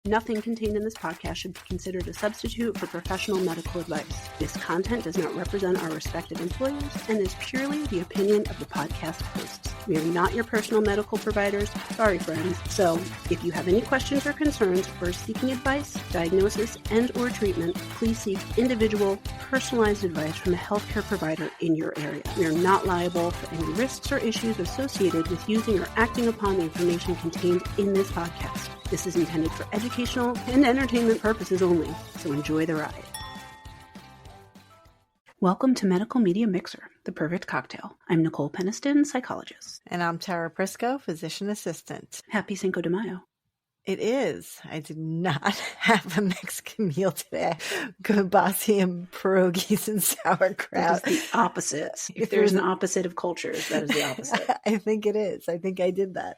Nothing contained in this podcast should be considered a substitute for professional medical advice. This content does not represent our respective employers and is purely the opinion of the podcast hosts. We are not your personal medical providers. Sorry, friends. So, if you have any questions or concerns or seeking advice, diagnosis, and or treatment, please seek individual, personalized advice from a healthcare provider in your area. We are not liable for any risks or issues associated with using or acting upon the information contained in this podcast. This is intended for educational and entertainment purposes only, so enjoy the ride. Welcome to Medical Media Mixer, the perfect cocktail. I'm Nicole Peniston, psychologist. And I'm Tara Prisco, physician assistant. Happy Cinco de Mayo. It is. I did not have a Mexican meal today. Kielbasa and pierogies and sauerkraut. That is the opposite. If there's an opposite of cultures, that is the opposite. I think it is. I think I did that.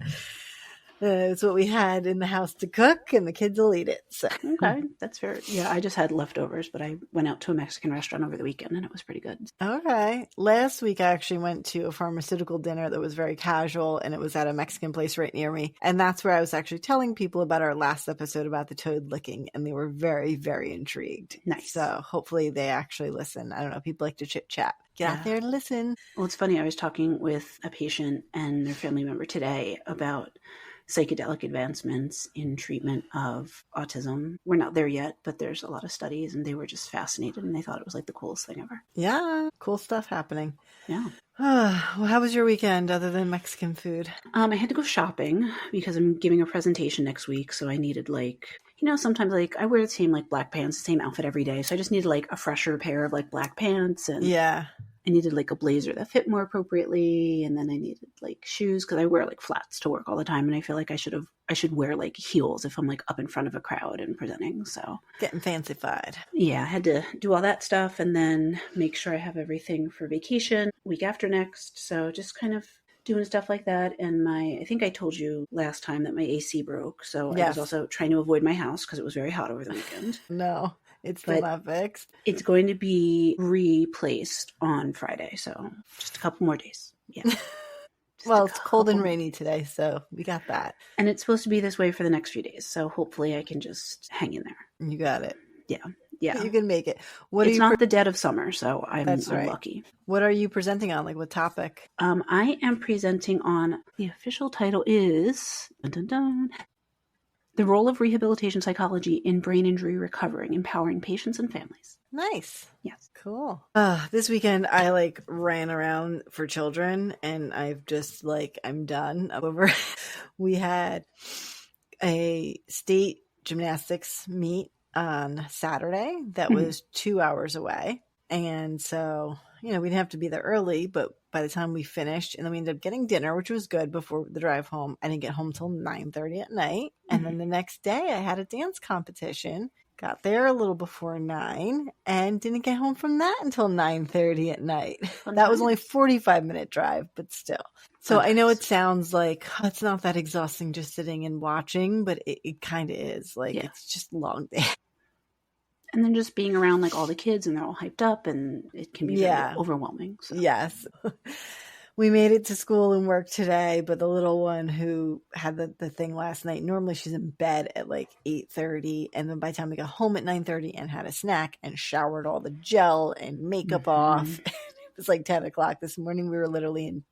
It's what we had in the house to cook, and the kids will eat it. So. Okay, that's fair. Yeah, I just had leftovers, but I went out to a Mexican restaurant over the weekend, and it was pretty good. Okay. Last week, I actually went to a pharmaceutical dinner that was very casual, and it was at a Mexican place right near me. And that's where I was actually telling people about our last episode about the toad licking, and they were very, very intrigued. Nice. So hopefully they actually listen. I don't know. People like to chit-chat. Get out there and listen. Well, it's funny. I was talking with a patient and their family member today about psychedelic advancements in treatment of autism. We're not there yet, but there's a lot of studies, and they were just fascinated, and they thought it was like the coolest thing ever. Yeah, cool stuff happening. Yeah. Well, how was your weekend other than Mexican food? I had to go shopping because I'm giving a presentation next week, so I needed sometimes I wear the same black pants, the same outfit every day, so I just needed a fresher pair of black pants, and yeah. I needed a blazer that fit more appropriately, and then I needed shoes because I wear flats to work all the time, and I feel like I should wear heels if I'm up in front of a crowd and presenting. So getting fancified. Yeah, I had to do all that stuff and then make sure I have everything for vacation week after next. So just kind of doing stuff like that. And I think I told you last time that my AC broke, so yes. I was also trying to avoid my house because it was very hot over the weekend. No. It's still not fixed. It's going to be replaced on Friday, so just a couple more days. Yeah. Well, it's cold and rainy today, so we got that. And it's supposed to be this way for the next few days, so hopefully I can just hang in there. You got it. Yeah. You can make it. It's not the dead of summer, so I'm lucky. What are you presenting on? What topic? I am presenting on, the official title is... Dun, dun, dun, The Role of Rehabilitation Psychology in Brain Injury Recovering, Empowering Patients and Families. Nice. Yes. Cool. This weekend, I ran around for children, and I've just I'm done. We had a state gymnastics meet on Saturday that was 2 hours away. And so, we didn't have to be there early, but by the time we finished, and then we ended up getting dinner, which was good before the drive home. I didn't get home till 9:30 at night. And then the next day I had a dance competition, got there a little before 9 and didn't get home from that until 9:30 at night. That was only a 45-minute drive, but still. So I know it sounds like it's not that exhausting just sitting and watching, but it kind of is. It's just a long day. And then just being around all the kids and they're all hyped up, and it can be very overwhelming. So. Yes. We made it to school and work today, but the little one who had the thing last night, normally she's in bed at 8:30. And then by the time we got home at 9:30 and had a snack and showered all the gel and makeup off, it was 10 o'clock this morning. We were literally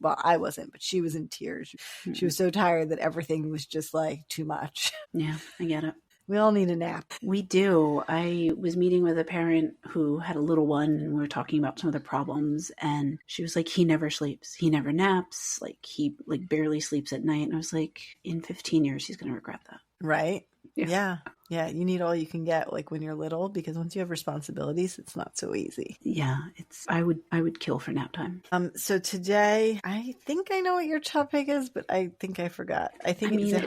I wasn't, but she was in tears. She was so tired that everything was just too much. Yeah, I get it. We all need a nap. We do. I was meeting with a parent who had a little one, and we were talking about some of the problems, and she was like, he never sleeps. He never naps. He barely sleeps at night. And I was like, in 15 years, he's going to regret that. Right? Yeah. Yeah. You need all you can get when you're little, because once you have responsibilities, it's not so easy. Yeah. I would kill for nap time. So today, I think I know what your topic is, but I think I forgot. It's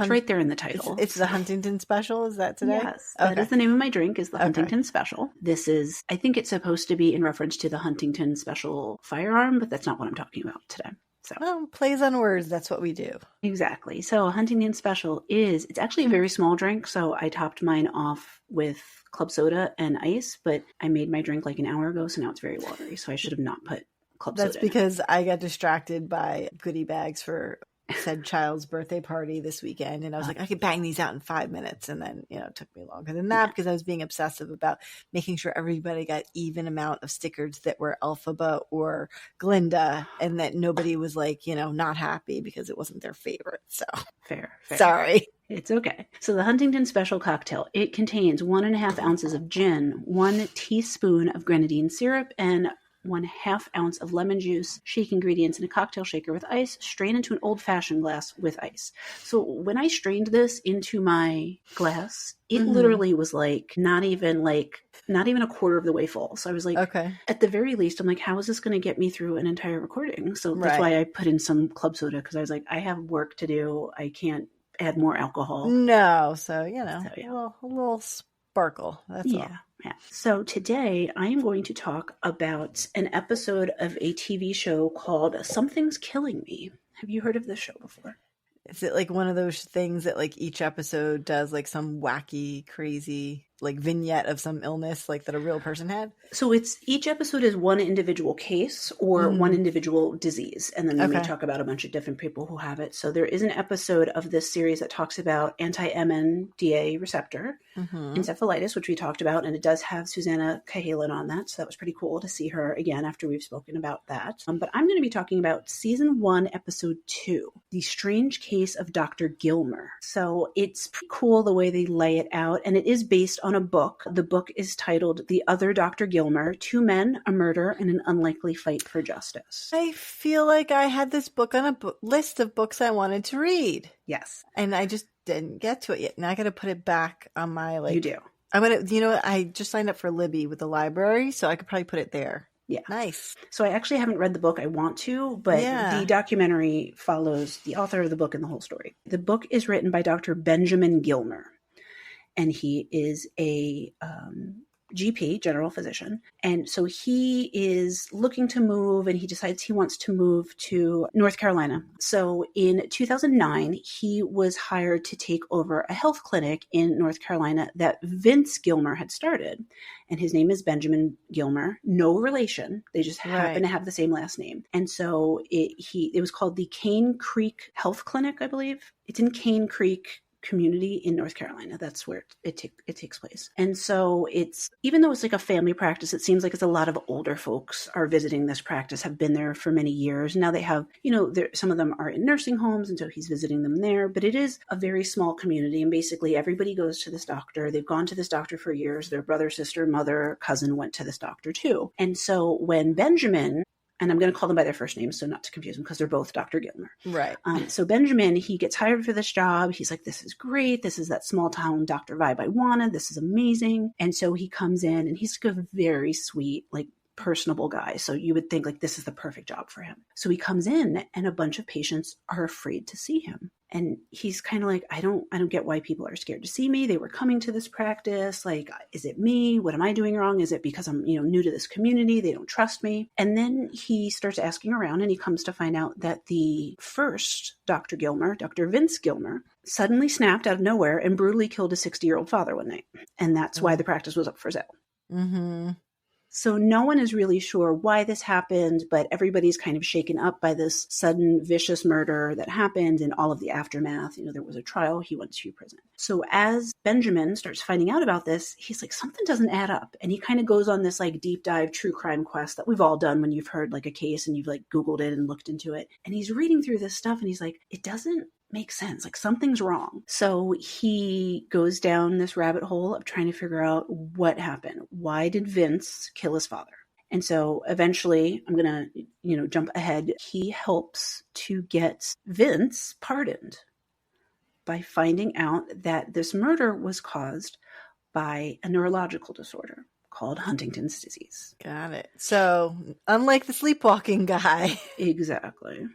right there in the title. It's the Huntington special. Is that today? Yes. Okay. That is the name of my drink, is the Huntington special. This is, I think it's supposed to be in reference to the Huntington special firearm, but that's not what I'm talking about today. So, well, plays on words. That's what we do. Exactly. So Huntington Special it's actually a very small drink. So I topped mine off with club soda and ice, but I made my drink an hour ago. So now it's very watery. So I should have not put club soda. That's because I got distracted by goodie bags for said child's birthday party this weekend, and I was like, I could bang these out in 5 minutes, and then it took me longer than that because I was being obsessive about making sure everybody got even amount of stickers that were Elphaba or Glinda, and that nobody was like not happy because it wasn't their favorite. So Fair. Sorry. It's okay. So the Huntington Special Cocktail, it contains 1.5 ounces of gin, 1 teaspoon of grenadine syrup, and 1/2 ounce of lemon juice. Shake ingredients in a cocktail shaker with ice. Strain into an old-fashioned glass with ice. So when I strained this into my glass, it literally was not even a quarter of the way full. So I was like, okay, at the very least, I'm like, how is this going to get me through an entire recording? So that's why I put in some club soda, because I was like, I have work to do. I can't add more alcohol. No, so a little sparkle. That's all. Yeah. So today I am going to talk about an episode of a TV show called Something's Killing Me. Have you heard of this show before? Is it like one of those things that like each episode does like some wacky, crazy like vignette of some illness like that a real person had? So each episode is one individual case or one individual disease. And then they may talk about a bunch of different people who have it. So there is an episode of this series that talks about anti-MNDA receptor encephalitis, which we talked about. And it does have Susanna Cahalan on that. So that was pretty cool to see her again after we've spoken about that. But I'm going to be talking about season 1, episode 2, The Strange Case of Dr. Gilmer. So it's pretty cool the way they lay it out. And it is based on a book. The book is titled The Other Dr. Gilmer, 2 Men, a Murder, and an Unlikely Fight for Justice. I feel like I had this book on a list of books I wanted to read. Yes. And I just didn't get to it yet. Now I got to put it back on my You do. I'm going to, I just signed up for Libby with the library, so I could probably put it there. Yeah. Nice. So I actually haven't read the book. I want to, but the documentary follows the author of the book and the whole story. The book is written by Dr. Benjamin Gilmer, and he is a GP, general physician. And so he is looking to move, and he decides he wants to move to North Carolina. So in 2009, he was hired to take over a health clinic in North Carolina that Vince Gilmer had started. And his name is Benjamin Gilmer. No relation. They just happen to have the same last name. And so it was called the Cane Creek Health Clinic, I believe. It's in Cane Creek community in North Carolina. That's where it takes place. And so even though it's like a family practice, it seems like it's a lot of older folks are visiting this practice, have been there for many years. Now they have, some of them are in nursing homes, and so he's visiting them there, but it is a very small community. And basically everybody goes to this doctor. They've gone to this doctor for years. Their brother, sister, mother, cousin went to this doctor too. And so when Benjamin, and I'm going to call them by their first names, so not to confuse them, because they're both Dr. Gilmer. Right. So Benjamin, he gets hired for this job. He's like, this is great. This is that small town doctor vibe I wanted. This is amazing. And so he comes in, and he's a very sweet, personable guy. So you would think this is the perfect job for him. So he comes in, and a bunch of patients are afraid to see him. And he's kind of like, I don't get why people are scared to see me. They were coming to this practice. Is it me? What am I doing wrong? Is it because I'm, new to this community? They don't trust me. And then he starts asking around, and he comes to find out that the first Dr. Gilmer, Dr. Vince Gilmer, suddenly snapped out of nowhere and brutally killed his 60-year-old father one night. And that's why the practice was up for sale. Mm-hmm. So no one is really sure why this happened, but everybody's kind of shaken up by this sudden vicious murder that happened and all of the aftermath. There was a trial. He went to prison. So as Benjamin starts finding out about this, he's like, something doesn't add up. And he kind of goes on this deep dive true crime quest that we've all done when you've heard a case and you've Googled it and looked into it. And he's reading through this stuff, and he's like, it doesn't make sense. Something's wrong. So he goes down this rabbit hole of trying to figure out what happened. Why did Vince kill his father? And so eventually, I'm going to, jump ahead. He helps to get Vince pardoned by finding out that this murder was caused by a neurological disorder called Huntington's disease. Got it. So unlike the sleepwalking guy. Exactly.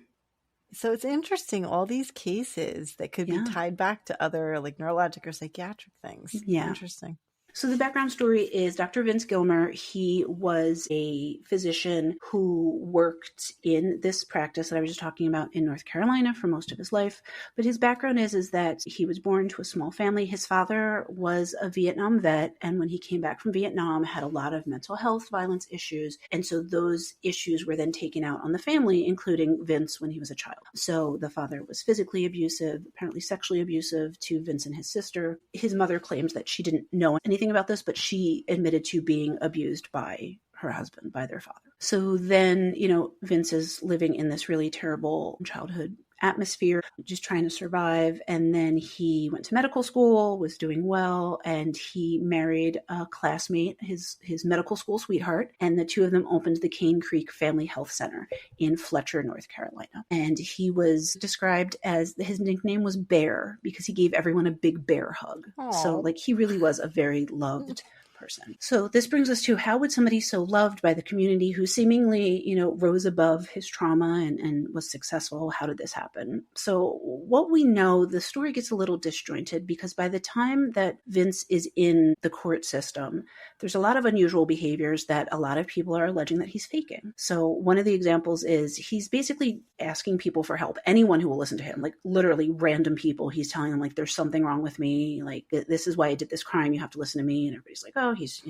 So it's interesting, all these cases that could be tied back to other neurologic or psychiatric things. Yeah. Interesting. So the background story is Dr. Vince Gilmer. He was a physician who worked in this practice that I was just talking about in North Carolina for most of his life. But his background is that he was born to a small family. His father was a Vietnam vet, and when he came back from Vietnam, had a lot of mental health violence issues. And so those issues were then taken out on the family, including Vince when he was a child. So the father was physically abusive, apparently sexually abusive to Vince and his sister. His mother claims that she didn't know anything about this, but she admitted to being abused by her husband, by their father. So then, Vince is living in this really terrible childhood atmosphere, just trying to survive. And then he went to medical school, was doing well, and he married a classmate, his medical school sweetheart, and the two of them opened the Cane Creek Family Health Center in Fletcher, North Carolina. And he was described as, his nickname was Bear, because he gave everyone a big bear hug. Aww. So he really was a very loved person. So this brings us to, how would somebody so loved by the community, who seemingly, rose above his trauma and was successful, how did this happen? So what we know, the story gets a little disjointed, because by the time that Vince is in the court system, there's a lot of unusual behaviors that a lot of people are alleging that he's faking. So one of the examples is he's basically asking people for help, anyone who will listen to him, literally random people. He's telling them, there's something wrong with me, this is why I did this crime, you have to listen to me. And everybody's like, oh, he's,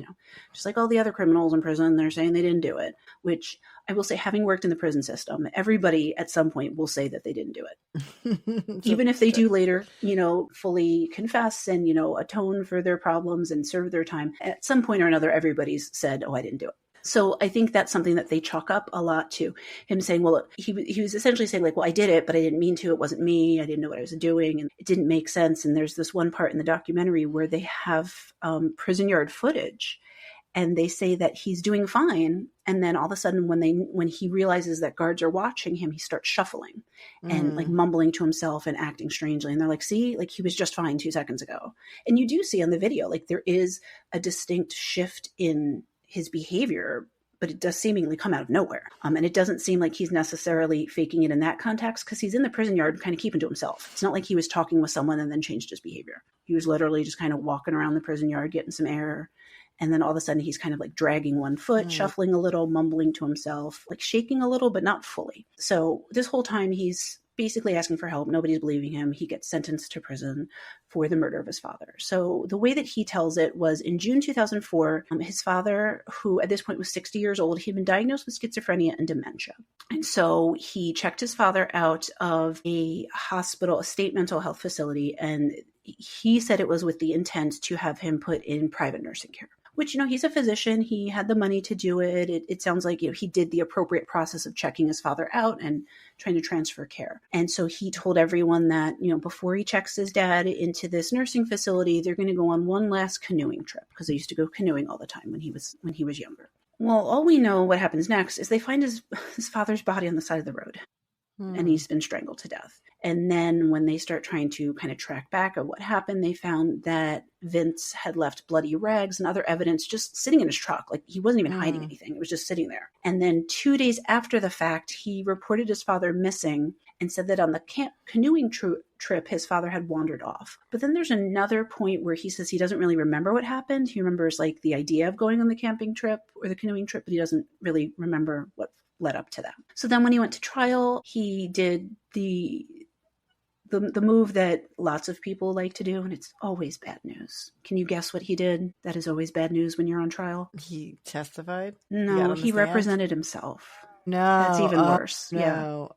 just like all the other criminals in prison, they're saying they didn't do it, which I will say, having worked in the prison system, everybody at some point will say that they didn't do it. Even if they do later, fully confess and, atone for their problems and serve their time, at some point or another, everybody's said, oh, I didn't do it. So I think that's something that they chalk up a lot to him saying, well, he was essentially saying well, I did it, but I didn't mean to. It wasn't me. I didn't know what I was doing. And it didn't make sense. And there's this one part in the documentary where they have prison yard footage, and they say that he's doing fine. And then all of a sudden, when he realizes that guards are watching him, he starts shuffling and mumbling to himself and acting strangely. And they're like, see, he was just fine 2 seconds ago. And you do see on the video, there is a distinct shift in his behavior, but it does seemingly come out of nowhere. And it doesn't seem like he's necessarily faking it in that context, because he's in the prison yard kind of keeping to himself. It's not like he was talking with someone and then changed his behavior. He was literally just kind of walking around the prison yard, getting some air. And then all of a sudden he's kind of dragging one foot, shuffling a little, mumbling to himself, shaking a little, but not fully. So this whole time he's basically asking for help. Nobody's believing him. He gets sentenced to prison for the murder of his father. So the way that he tells it was, in June 2004, his father, who at this point was 60 years old, he'd been diagnosed with schizophrenia and dementia. And so he checked his father out of a hospital, a state mental health facility, and he said it was with the intent to have him put in private nursing care. Which, he's a physician. He had the money to do it. It sounds like, he did the appropriate process of checking his father out and trying to transfer care. And so he told everyone that, before he checks his dad into this nursing facility, they're going to go on one last canoeing trip, because they used to go canoeing all the time when he was younger. Well, all we know what happens next is they find his father's body on the side of the road. And he's been strangled to death. And then when they start trying to kind of track back of what happened, they found that Vince had left bloody rags and other evidence just sitting in his truck. He wasn't even hiding anything. It was just sitting there. And then 2 days after the fact, he reported his father missing and said that on the canoeing trip, his father had wandered off. But then there's another point where he says he doesn't really remember what happened. He remembers the idea of going on the camping trip or the canoeing trip, but he doesn't really remember what led up to that. So then when he went to trial, he did the move that lots of people like to do, and it's always bad news. Can you guess what he did? That is always bad news when you're on trial. He testified? No, he represented himself. No. That's even worse. No.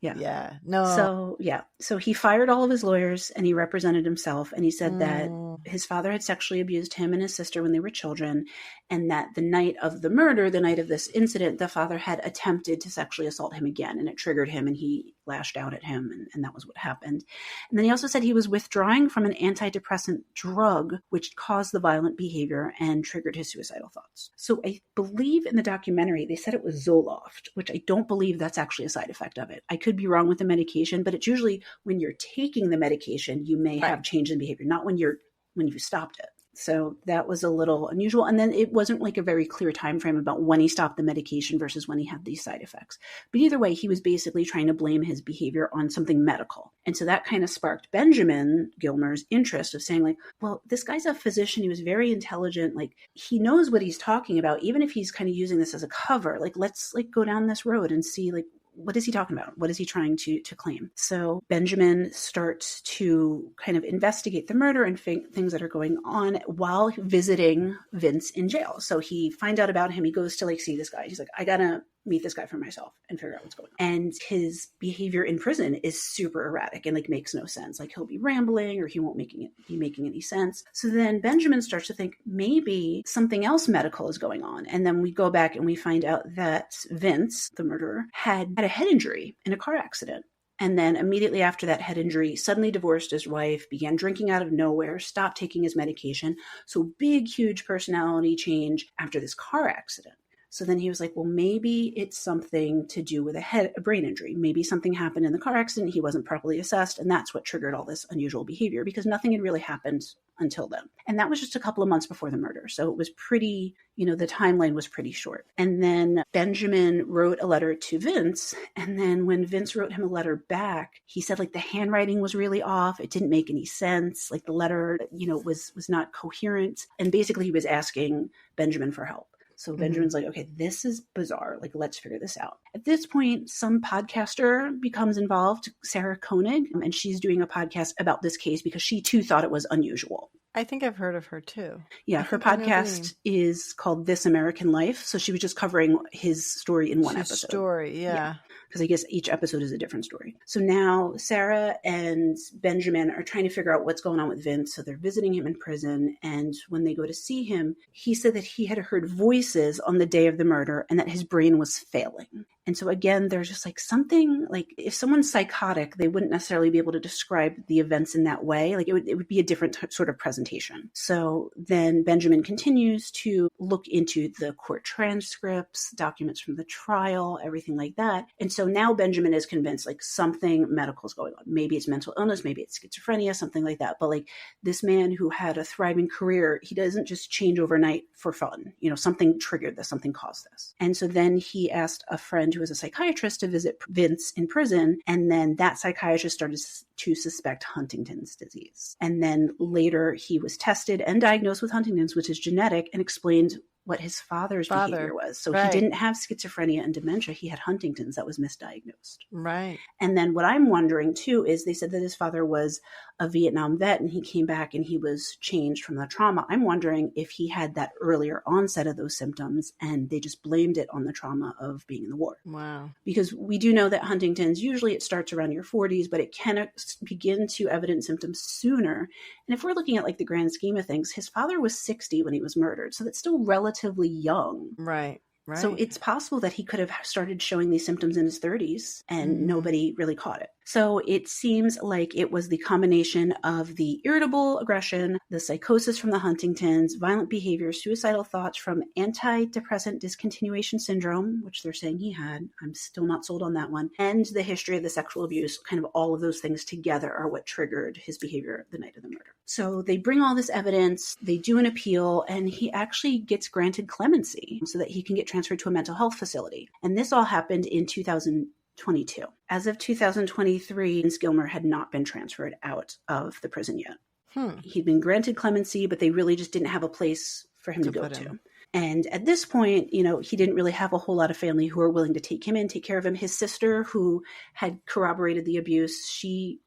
Yeah. No. So he fired all of his lawyers and he represented himself, and he said that his father had sexually abused him and his sister when they were children, and that the night of the murder, the night of this incident, the father had attempted to sexually assault him again, and it triggered him and he lashed out at him, and that was what happened. And then he also said he was withdrawing from an antidepressant drug, which caused the violent behavior and triggered his suicidal thoughts. So I believe in the documentary, they said it was Zoloft, which I don't believe that's actually a side effect of it. I could be wrong with the medication, but it's usually when you're taking the medication, you may have change in behavior, not when you stopped it. So that was a little unusual. And then it wasn't like a very clear time frame about when he stopped the medication versus when he had these side effects. But either way, he was basically trying to blame his behavior on something medical. And so that kind of sparked Benjamin Gilmer's interest of saying like, well, this guy's a physician. He was very intelligent. Like he knows what he's talking about, even if he's kind of using this as a cover. Like, let's like go down this road and see like, what is he talking about? What is he trying to claim? So Benjamin starts to kind of investigate the murder and things that are going on while visiting Vince in jail. So he finds out about him. He goes to like see this guy. He's like, I gotta meet this guy for myself and figure out what's going on. And his behavior in prison is super erratic and like makes no sense. Like he'll be rambling or he won't be making any sense. So then Benjamin starts to think maybe something else medical is going on. And then we go back and we find out that Vince, the murderer, had a head injury in a car accident. And then immediately after that head injury, suddenly divorced his wife, began drinking out of nowhere, stopped taking his medication. So big, huge personality change after this car accident. So then he was like, well, maybe it's something to do with a brain injury. Maybe something happened in the car accident. He wasn't properly assessed. And that's what triggered all this unusual behavior because nothing had really happened until then. And that was just a couple of months before the murder. So it was pretty, the timeline was pretty short. And then Benjamin wrote a letter to Vince. And then when Vince wrote him a letter back, he said like the handwriting was really off. It didn't make any sense. Like the letter, was not coherent. And basically he was asking Benjamin for help. So Benjamin's like, okay, this is bizarre. Like, let's figure this out. At this point, some podcaster becomes involved, Sarah Koenig, and she's doing a podcast about this case because she too thought it was unusual. I think I've heard of her too. Yeah, her podcast is called This American Life. So she was just covering his story in one episode. Story, yeah. Because I guess each episode is a different story. So now Sarah and Benjamin are trying to figure out what's going on with Vince. So they're visiting him in prison. And when they go to see him, he said that he had heard voices on the day of the murder and that his brain was failing. And so again, there's just like something like if someone's psychotic, they wouldn't necessarily be able to describe the events in that way. Like it would be a different sort of presentation. So then Benjamin continues to look into the court transcripts, documents from the trial, everything like that. And so now Benjamin is convinced like something medical is going on. Maybe it's mental illness, maybe it's schizophrenia, something like that. But like this man who had a thriving career, he doesn't just change overnight for fun. Something triggered this, something caused this. And so then he asked a friend who was a psychiatrist to visit Vince in prison. And then that psychiatrist started to suspect Huntington's disease. And then later he was tested and diagnosed with Huntington's, which is genetic, and explained what his father's behavior was. So he didn't have schizophrenia and dementia. He had Huntington's that was misdiagnosed. Right. And then what I'm wondering too is they said that his father was a Vietnam vet and he came back and he was changed from the trauma. I'm wondering if he had that earlier onset of those symptoms and they just blamed it on the trauma of being in the war. Wow. Because we do know that Huntington's, usually it starts around your 40s, but it can begin to evidence symptoms sooner. And if we're looking at like the grand scheme of things, his father was 60 when he was murdered. So that's still relatively young. Right. Right. So it's possible that he could have started showing these symptoms in his 30s and nobody really caught it. So it seems like it was the combination of the irritable aggression, the psychosis from the Huntingtons, violent behavior, suicidal thoughts from antidepressant discontinuation syndrome, which they're saying he had. I'm still not sold on that one. And the history of the sexual abuse, kind of all of those things together are what triggered his behavior the night of the murder. So they bring all this evidence, they do an appeal, and he actually gets granted clemency so that he can get transferred to a mental health facility. And this all happened in 2022. As of 2023, Gilmer had not been transferred out of the prison yet. He'd been granted clemency, but they really just didn't have a place for him to go to. And at this point, he didn't really have a whole lot of family who were willing to take him in, take care of him. His sister, who had corroborated the abuse, she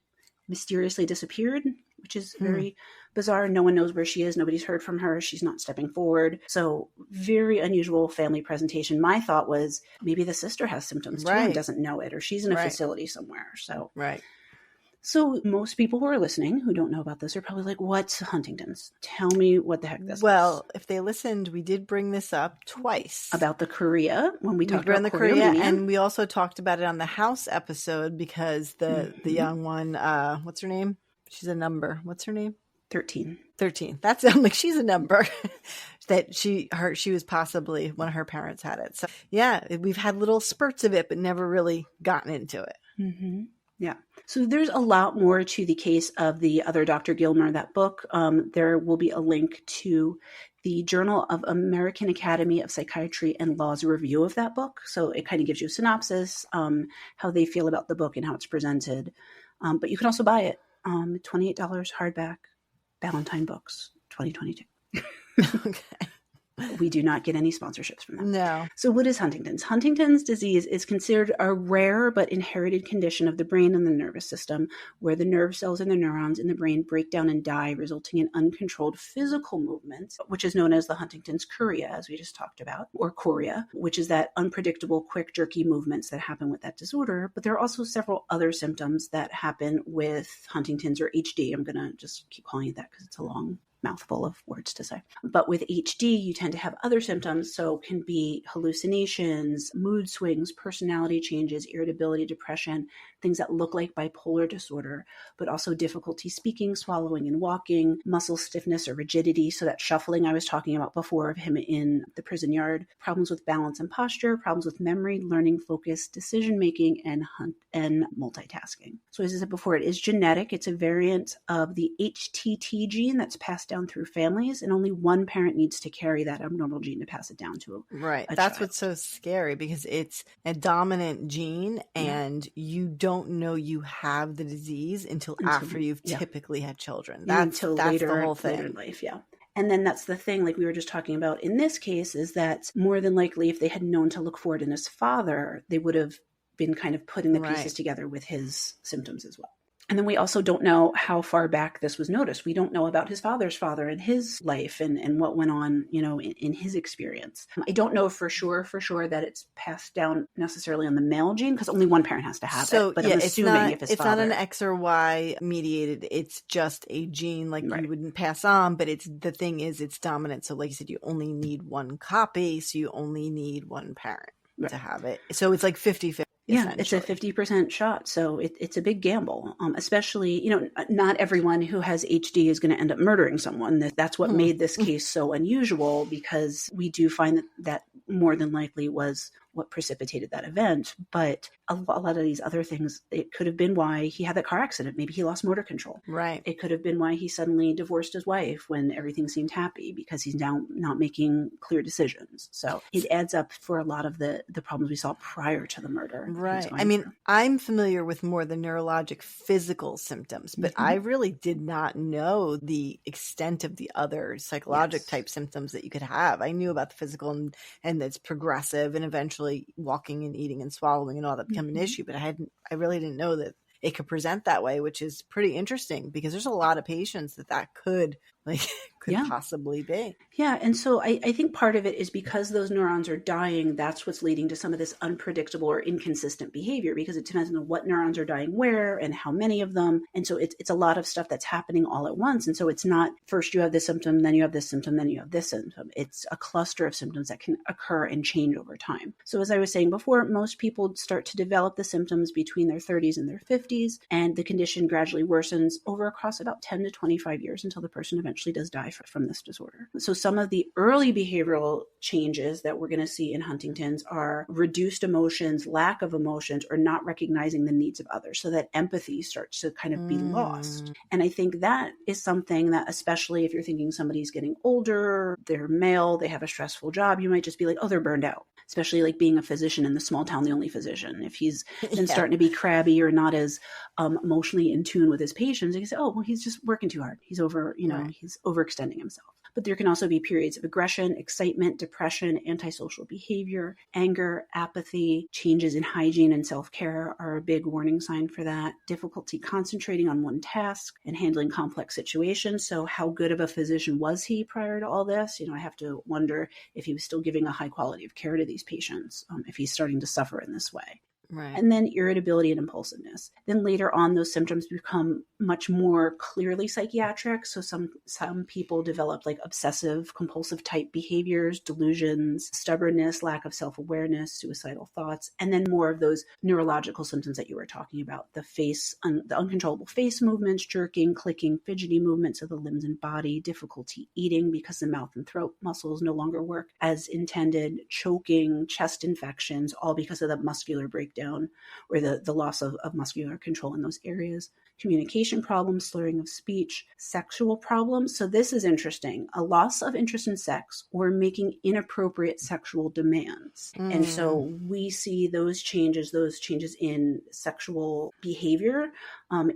mysteriously disappeared, which is very bizarre. No one knows where she is. Nobody's heard from her. She's not stepping forward. So very unusual family presentation. My thought was maybe the sister has symptoms too and doesn't know it, or she's in a facility somewhere. So most people who are listening who don't know about this are probably like, what's Huntington's? Tell me what the heck this is. Well, if they listened, we did bring this up twice. About the chorea, when we talked about the chorea. And we also talked about it on the house episode because the young one, what's her name? She's a number. What's her name? 13. That sounds like she's a number. That she was possibly one of her parents had it. So yeah, we've had little spurts of it, but never really gotten into it. Yeah. So there's a lot more to the case of the other Dr. Gilmer, that book. There will be a link to the Journal of American Academy of Psychiatry and Law's review of that book. So it kind of gives you a synopsis, how they feel about the book and how it's presented. But you can also buy it. $28 hardback, Ballantine Books, 2022. Okay. We do not get any sponsorships from them. No. So what is Huntington's? Huntington's disease is considered a rare but inherited condition of the brain and the nervous system, where the nerve cells and the neurons in the brain break down and die, resulting in uncontrolled physical movements, which is known as the Huntington's chorea, as we just talked about, or chorea, which is that unpredictable, quick, jerky movements that happen with that disorder. But there are also several other symptoms that happen with Huntington's, or HD. I'm going to just keep calling it that because it's a long mouthful of words to say. But with HD, you tend to have other symptoms. So can be hallucinations, mood swings, personality changes, irritability, depression, things that look like bipolar disorder, but also difficulty speaking, swallowing, and walking, muscle stiffness or rigidity. So that shuffling I was talking about before of him in the prison yard, problems with balance and posture, problems with memory, learning, focus, decision-making, and multitasking. So as I said before, it is genetic. It's a variant of the HTT gene that's passed down through families, and only one parent needs to carry that abnormal gene to pass it down to right. a That's child. what's so scary, because it's a dominant gene, and you don't know you have the disease until after you've typically had children. That's later, the whole thing. later in life. Yeah. And then that's the thing, like we were just talking about in this case, is that more than likely, if they had known to look for it in his father, they would have been kind of putting the pieces together with his symptoms as well. And then we also don't know how far back this was noticed. We don't know about his father's father and his life and what went on, in his experience. I don't know for sure that it's passed down necessarily on the male gene, because only one parent has to have it. But I'm assuming if his father... It's not an X or Y mediated. It's just a gene you wouldn't pass on, but the thing is it's dominant. So like you said, you only need one copy. So you only need one parent to have it. So it's like 50-50. Yeah, it's a 50% shot. So it's a big gamble, especially, not everyone who has HD is going to end up murdering someone. That's what made this case so unusual, because we do find that more than likely was what precipitated that event. But a lot of these other things, it could have been why he had that car accident. Maybe he lost motor control. Right. It could have been why he suddenly divorced his wife when everything seemed happy, because he's now not making clear decisions. So it adds up for a lot of the problems we saw prior to the murder. Right. I mean, I'm familiar with more the neurologic physical symptoms, but I really did not know the extent of the other psychologic type symptoms that you could have. I knew about the physical and that's progressive, and eventually walking and eating and swallowing and all that become an issue, but I really didn't know that it could present that way, which is pretty interesting, because there's a lot of patients that could possibly be. Yeah. And so I think part of it is because those neurons are dying, that's what's leading to some of this unpredictable or inconsistent behavior, because it depends on what neurons are dying where and how many of them. And so it's a lot of stuff that's happening all at once. And so it's not first you have this symptom, then you have this symptom, then you have this symptom. It's a cluster of symptoms that can occur and change over time. So as I was saying before, most people start to develop the symptoms between their 30s and their 50s, and the condition gradually worsens across about 10 to 25 years until the person eventually does die from this disorder. So some of the early behavioral changes that we're going to see in Huntington's are reduced emotions, lack of emotions, or not recognizing the needs of others, so that empathy starts to kind of be lost. And I think that is something that, especially if you're thinking somebody's getting older, they're male, they have a stressful job, you might just be like, oh, they're burned out. Especially like being a physician in the small town, the only physician. If he's then starting to be crabby or not as emotionally in tune with his patients, you can say, oh, well, he's just working too hard. He's he's overextending himself. But there can also be periods of aggression, excitement, depression, antisocial behavior, anger, apathy, changes in hygiene and self-care are a big warning sign for that. Difficulty concentrating on one task and handling complex situations. So how good of a physician was he prior to all this? I have to wonder if he was still giving a high quality of care to these patients, if he's starting to suffer in this way. Right. And then irritability and impulsiveness. Then later on, those symptoms become much more clearly psychiatric. So some people develop like obsessive compulsive type behaviors, delusions, stubbornness, lack of self-awareness, suicidal thoughts, and then more of those neurological symptoms that you were talking about, the uncontrollable face movements, jerking, clicking, fidgety movements of the limbs and body, difficulty eating because the mouth and throat muscles no longer work as intended, choking, chest infections, all because of the muscular breakdown breakdown or the loss of muscular control in those areas. Communication problems, slurring of speech, sexual problems. So this is interesting. A loss of interest in sex or making inappropriate sexual demands. And so we see those changes in sexual behavior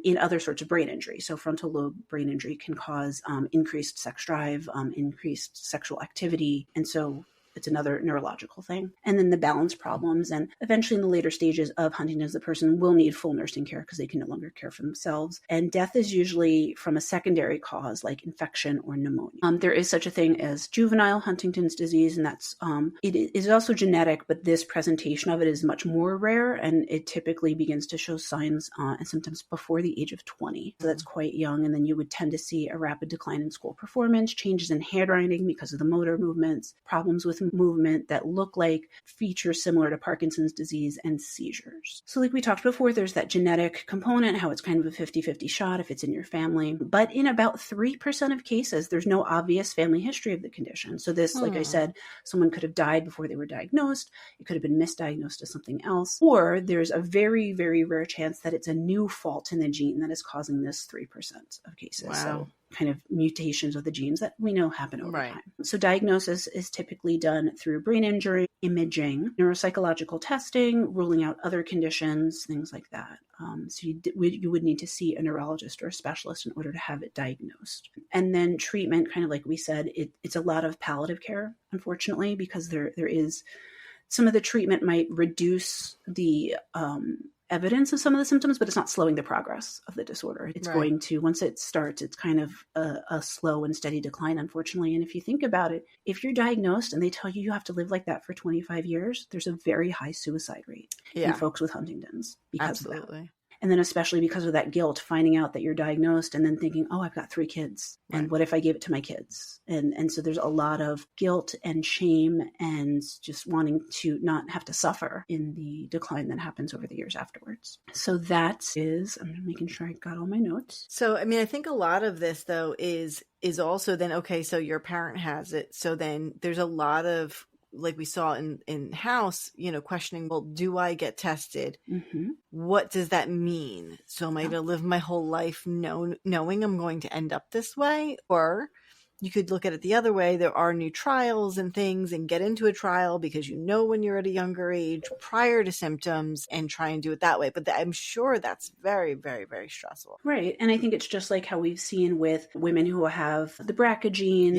in other sorts of brain injury. So frontal lobe brain injury can cause increased sex drive, increased sexual activity. And so it's another neurological thing. And then the balance problems. And eventually in the later stages of Huntington's, the person will need full nursing care because they can no longer care for themselves. And death is usually from a secondary cause like infection or pneumonia. There is such a thing as juvenile Huntington's disease, and that's it is also genetic, but this presentation of it is much more rare, and it typically begins to show signs and symptoms before the age of 20. So that's quite young. And then you would tend to see a rapid decline in school performance, changes in handwriting because of the motor movements, problems with movement that look like features similar to Parkinson's disease, and seizures. So like we talked before, there's that genetic component, how it's kind of a 50-50 shot if it's in your family. But in about 3% of cases, there's no obvious family history of the condition. So this, like I said, someone could have died before they were diagnosed. It could have been misdiagnosed as something else. Or there's a very, very rare chance that it's a new fault in the gene that is causing this 3% of cases. Wow. So kind of mutations of the genes that we know happen over time. So diagnosis is typically done through brain injury, imaging, neuropsychological testing, ruling out other conditions, things like that. So you would need to see a neurologist or a specialist in order to have it diagnosed. And then treatment, kind of like we said, it's a lot of palliative care, unfortunately, because there is some of the treatment might reduce the evidence of some of the symptoms, but it's not slowing the progress of the disorder. It's going to, once it starts, it's kind of a slow and steady decline, unfortunately. And if you think about it, if you're diagnosed and they tell you have to live like that for 25 years, there's a very high suicide rate in folks with Huntington's because of that. And then especially because of that guilt, finding out that you're diagnosed and then thinking, oh, I've got 3 kids. And what if I gave it to my kids? And so there's a lot of guilt and shame and just wanting to not have to suffer in the decline that happens over the years afterwards. So that is, I'm making sure I got all my notes. So, I mean, I think a lot of this, though, is also then, okay, so your parent has it. So then there's a lot of, like we saw in House, questioning, well, do I get tested? What does that mean? So am I going to live my whole life knowing I'm going to end up this way? Or you could look at it the other way. There are new trials and things, and get into a trial because when you're at a younger age prior to symptoms and try and do it that way. But I'm sure that's very, very, very stressful. Right. And I think it's just like how we've seen with women who have the BRCA gene,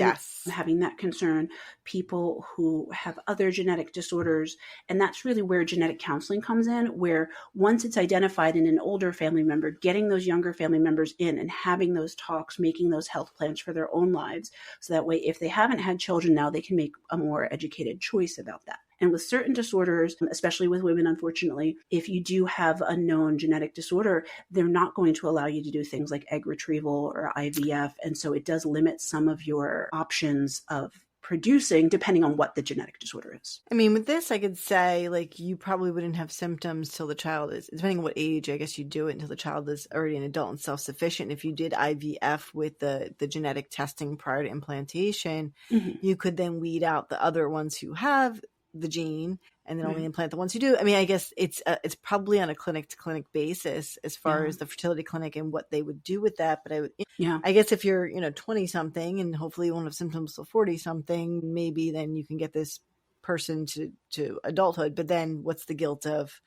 having that concern, people who have other genetic disorders. And that's really where genetic counseling comes in, where once it's identified in an older family member, getting those younger family members in and having those talks, making those health plans for their own lives. So that way, if they haven't had children now, they can make a more educated choice about that. And with certain disorders, especially with women, unfortunately, if you do have a known genetic disorder, they're not going to allow you to do things like egg retrieval or IVF. And so it does limit some of your options of producing, depending on what the genetic disorder is. I mean, with this, I could say, like, you probably wouldn't have symptoms till the child is, depending on what age, I guess you do it until the child is already an adult and self-sufficient. If you did IVF with the genetic testing prior to implantation, you could then weed out the other ones who have the gene and then only implant the ones who do. I mean, I guess it's probably on a clinic to clinic basis as far as the fertility clinic and what they would do with that. But I guess if you're, 20 something and hopefully you won't have symptoms till 40 something, maybe then you can get this person to adulthood. But then what's the guilt of,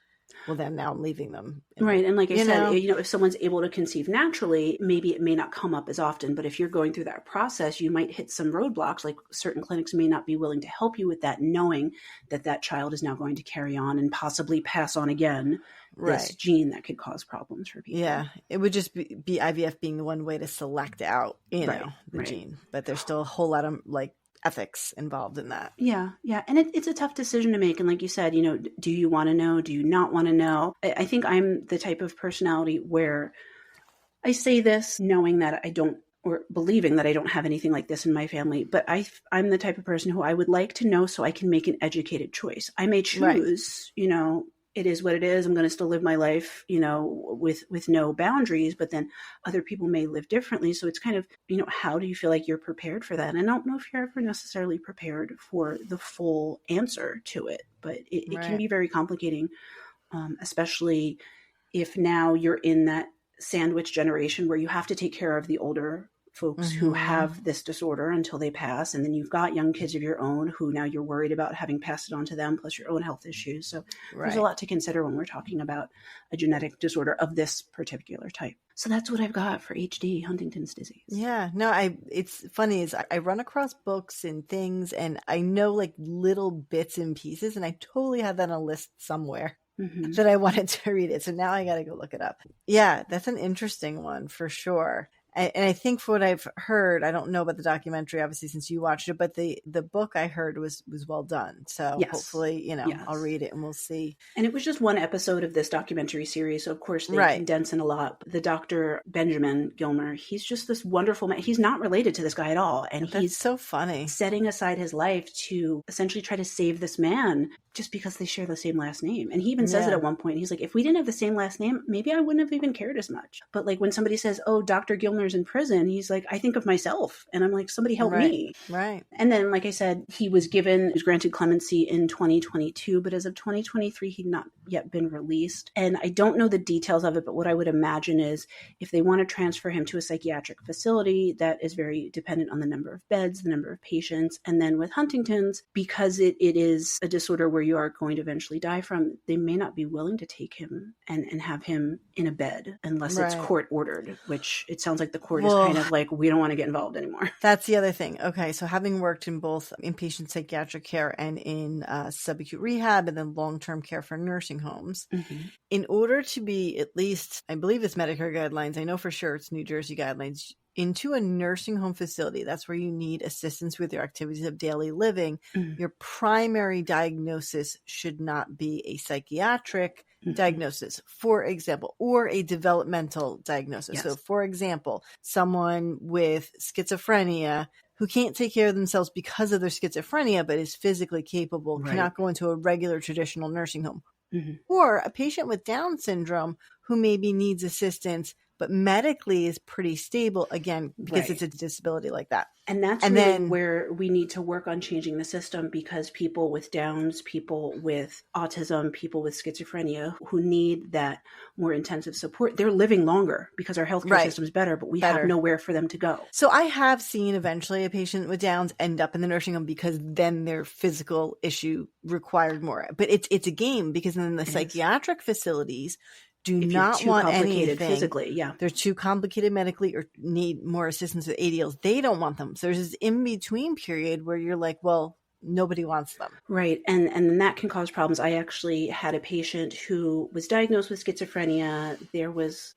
well, then now I'm leaving them. Right. And like I said, if someone's able to conceive naturally, maybe it may not come up as often. But if you're going through that process, you might hit some roadblocks. Like certain clinics may not be willing to help you with that, knowing that that child is now going to carry on and possibly pass on again this gene that could cause problems for people. Yeah. It would just be IVF being the one way to select out, the gene. But there's still a whole lot of ethics involved in that. Yeah. And it's a tough decision to make. And like you said, do you want to know? Do you not want to know? I think I'm the type of personality where I say this knowing that I don't, or believing that I don't have anything like this in my family, but I'm the type of person who I would like to know so I can make an educated choice. I may choose, it is what it is. I'm going to still live my life, with no boundaries, but then other people may live differently. So it's kind of, how do you feel like you're prepared for that? And I don't know if you're ever necessarily prepared for the full answer to it, but it can be very complicating. especially if now you're in that sandwich generation where you have to take care of the older folks who have this disorder until they pass. And then you've got young kids of your own who now you're worried about having passed it on to them, plus your own health issues. So there's a lot to consider when we're talking about a genetic disorder of this particular type. So that's what I've got for HD, Huntington's disease. Yeah, no, it's funny is I run across books and things and I know like little bits and pieces and I totally had that on a list somewhere that I wanted to read it. So now I got to go look it up. Yeah, that's an interesting one for sure. And I think for what I've heard, I don't know about the documentary, obviously, since you watched it, but the book I heard was well done. So hopefully, I'll read it and we'll see. And it was just one episode of this documentary series. So of course they condense in a lot. The Dr. Benjamin Gilmer, he's just this wonderful man. He's not related to this guy at all. And he's so funny, setting aside his life to essentially try to save this man just because they share the same last name. And he even says it at one point. He's like, if we didn't have the same last name, maybe I wouldn't have even cared as much. But like when somebody says, oh, Dr. Gilmer's in prison, he's like, I think of myself. And I'm like, somebody help me. Right. And then, like I said, he was granted clemency in 2022, but as of 2023, he'd not yet been released. And I don't know the details of it, but what I would imagine is if they want to transfer him to a psychiatric facility, that is very dependent on the number of beds, the number of patients. And then with Huntington's, because it is a disorder where you are going to eventually die from, they may not be willing to take him and have him in a bed unless it's court ordered, which it sounds like the court is kind of like, we don't want to get involved anymore. That's the other thing. Okay, so having worked in both inpatient psychiatric care and in subacute rehab and then long-term care for nursing homes, in order to be at least, I believe it's Medicare guidelines, I know for sure it's New Jersey guidelines, into a nursing home facility, that's where you need assistance with your activities of daily living, your primary diagnosis should not be a psychiatric diagnosis, for example, or a developmental diagnosis. So, for example, someone with schizophrenia who can't take care of themselves because of their schizophrenia, but is physically capable, cannot go into a regular traditional nursing home. Or a patient with Down syndrome who maybe needs assistance, but medically is pretty stable, again, because it's a disability like that. And that's really where we need to work on changing the system, because people with Downs, people with autism, people with schizophrenia who need that more intensive support, they're living longer because our healthcare system is better, but we have nowhere for them to go. So I have seen eventually a patient with Downs end up in the nursing home because then their physical issue required more. But it's a game, because then the psychiatric facilities do not want anything physically. They're too complicated medically or need more assistance with ADLs. They don't want them. So there's this in-between period where you're like, well, nobody wants them. Right. And then that can cause problems. I actually had a patient who was diagnosed with schizophrenia.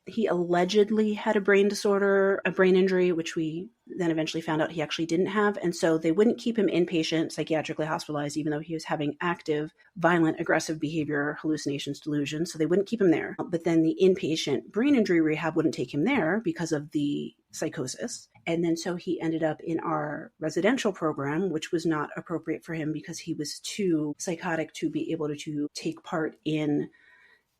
He allegedly had a brain disorder, a brain injury, which we then eventually found out he actually didn't have. And so they wouldn't keep him inpatient, psychiatrically hospitalized, even though he was having active, violent, aggressive behavior, hallucinations, delusions. So they wouldn't keep him there. But then the inpatient brain injury rehab wouldn't take him there because of the psychosis. And then so he ended up in our residential program, which was not appropriate for him because he was too psychotic to be able to take part in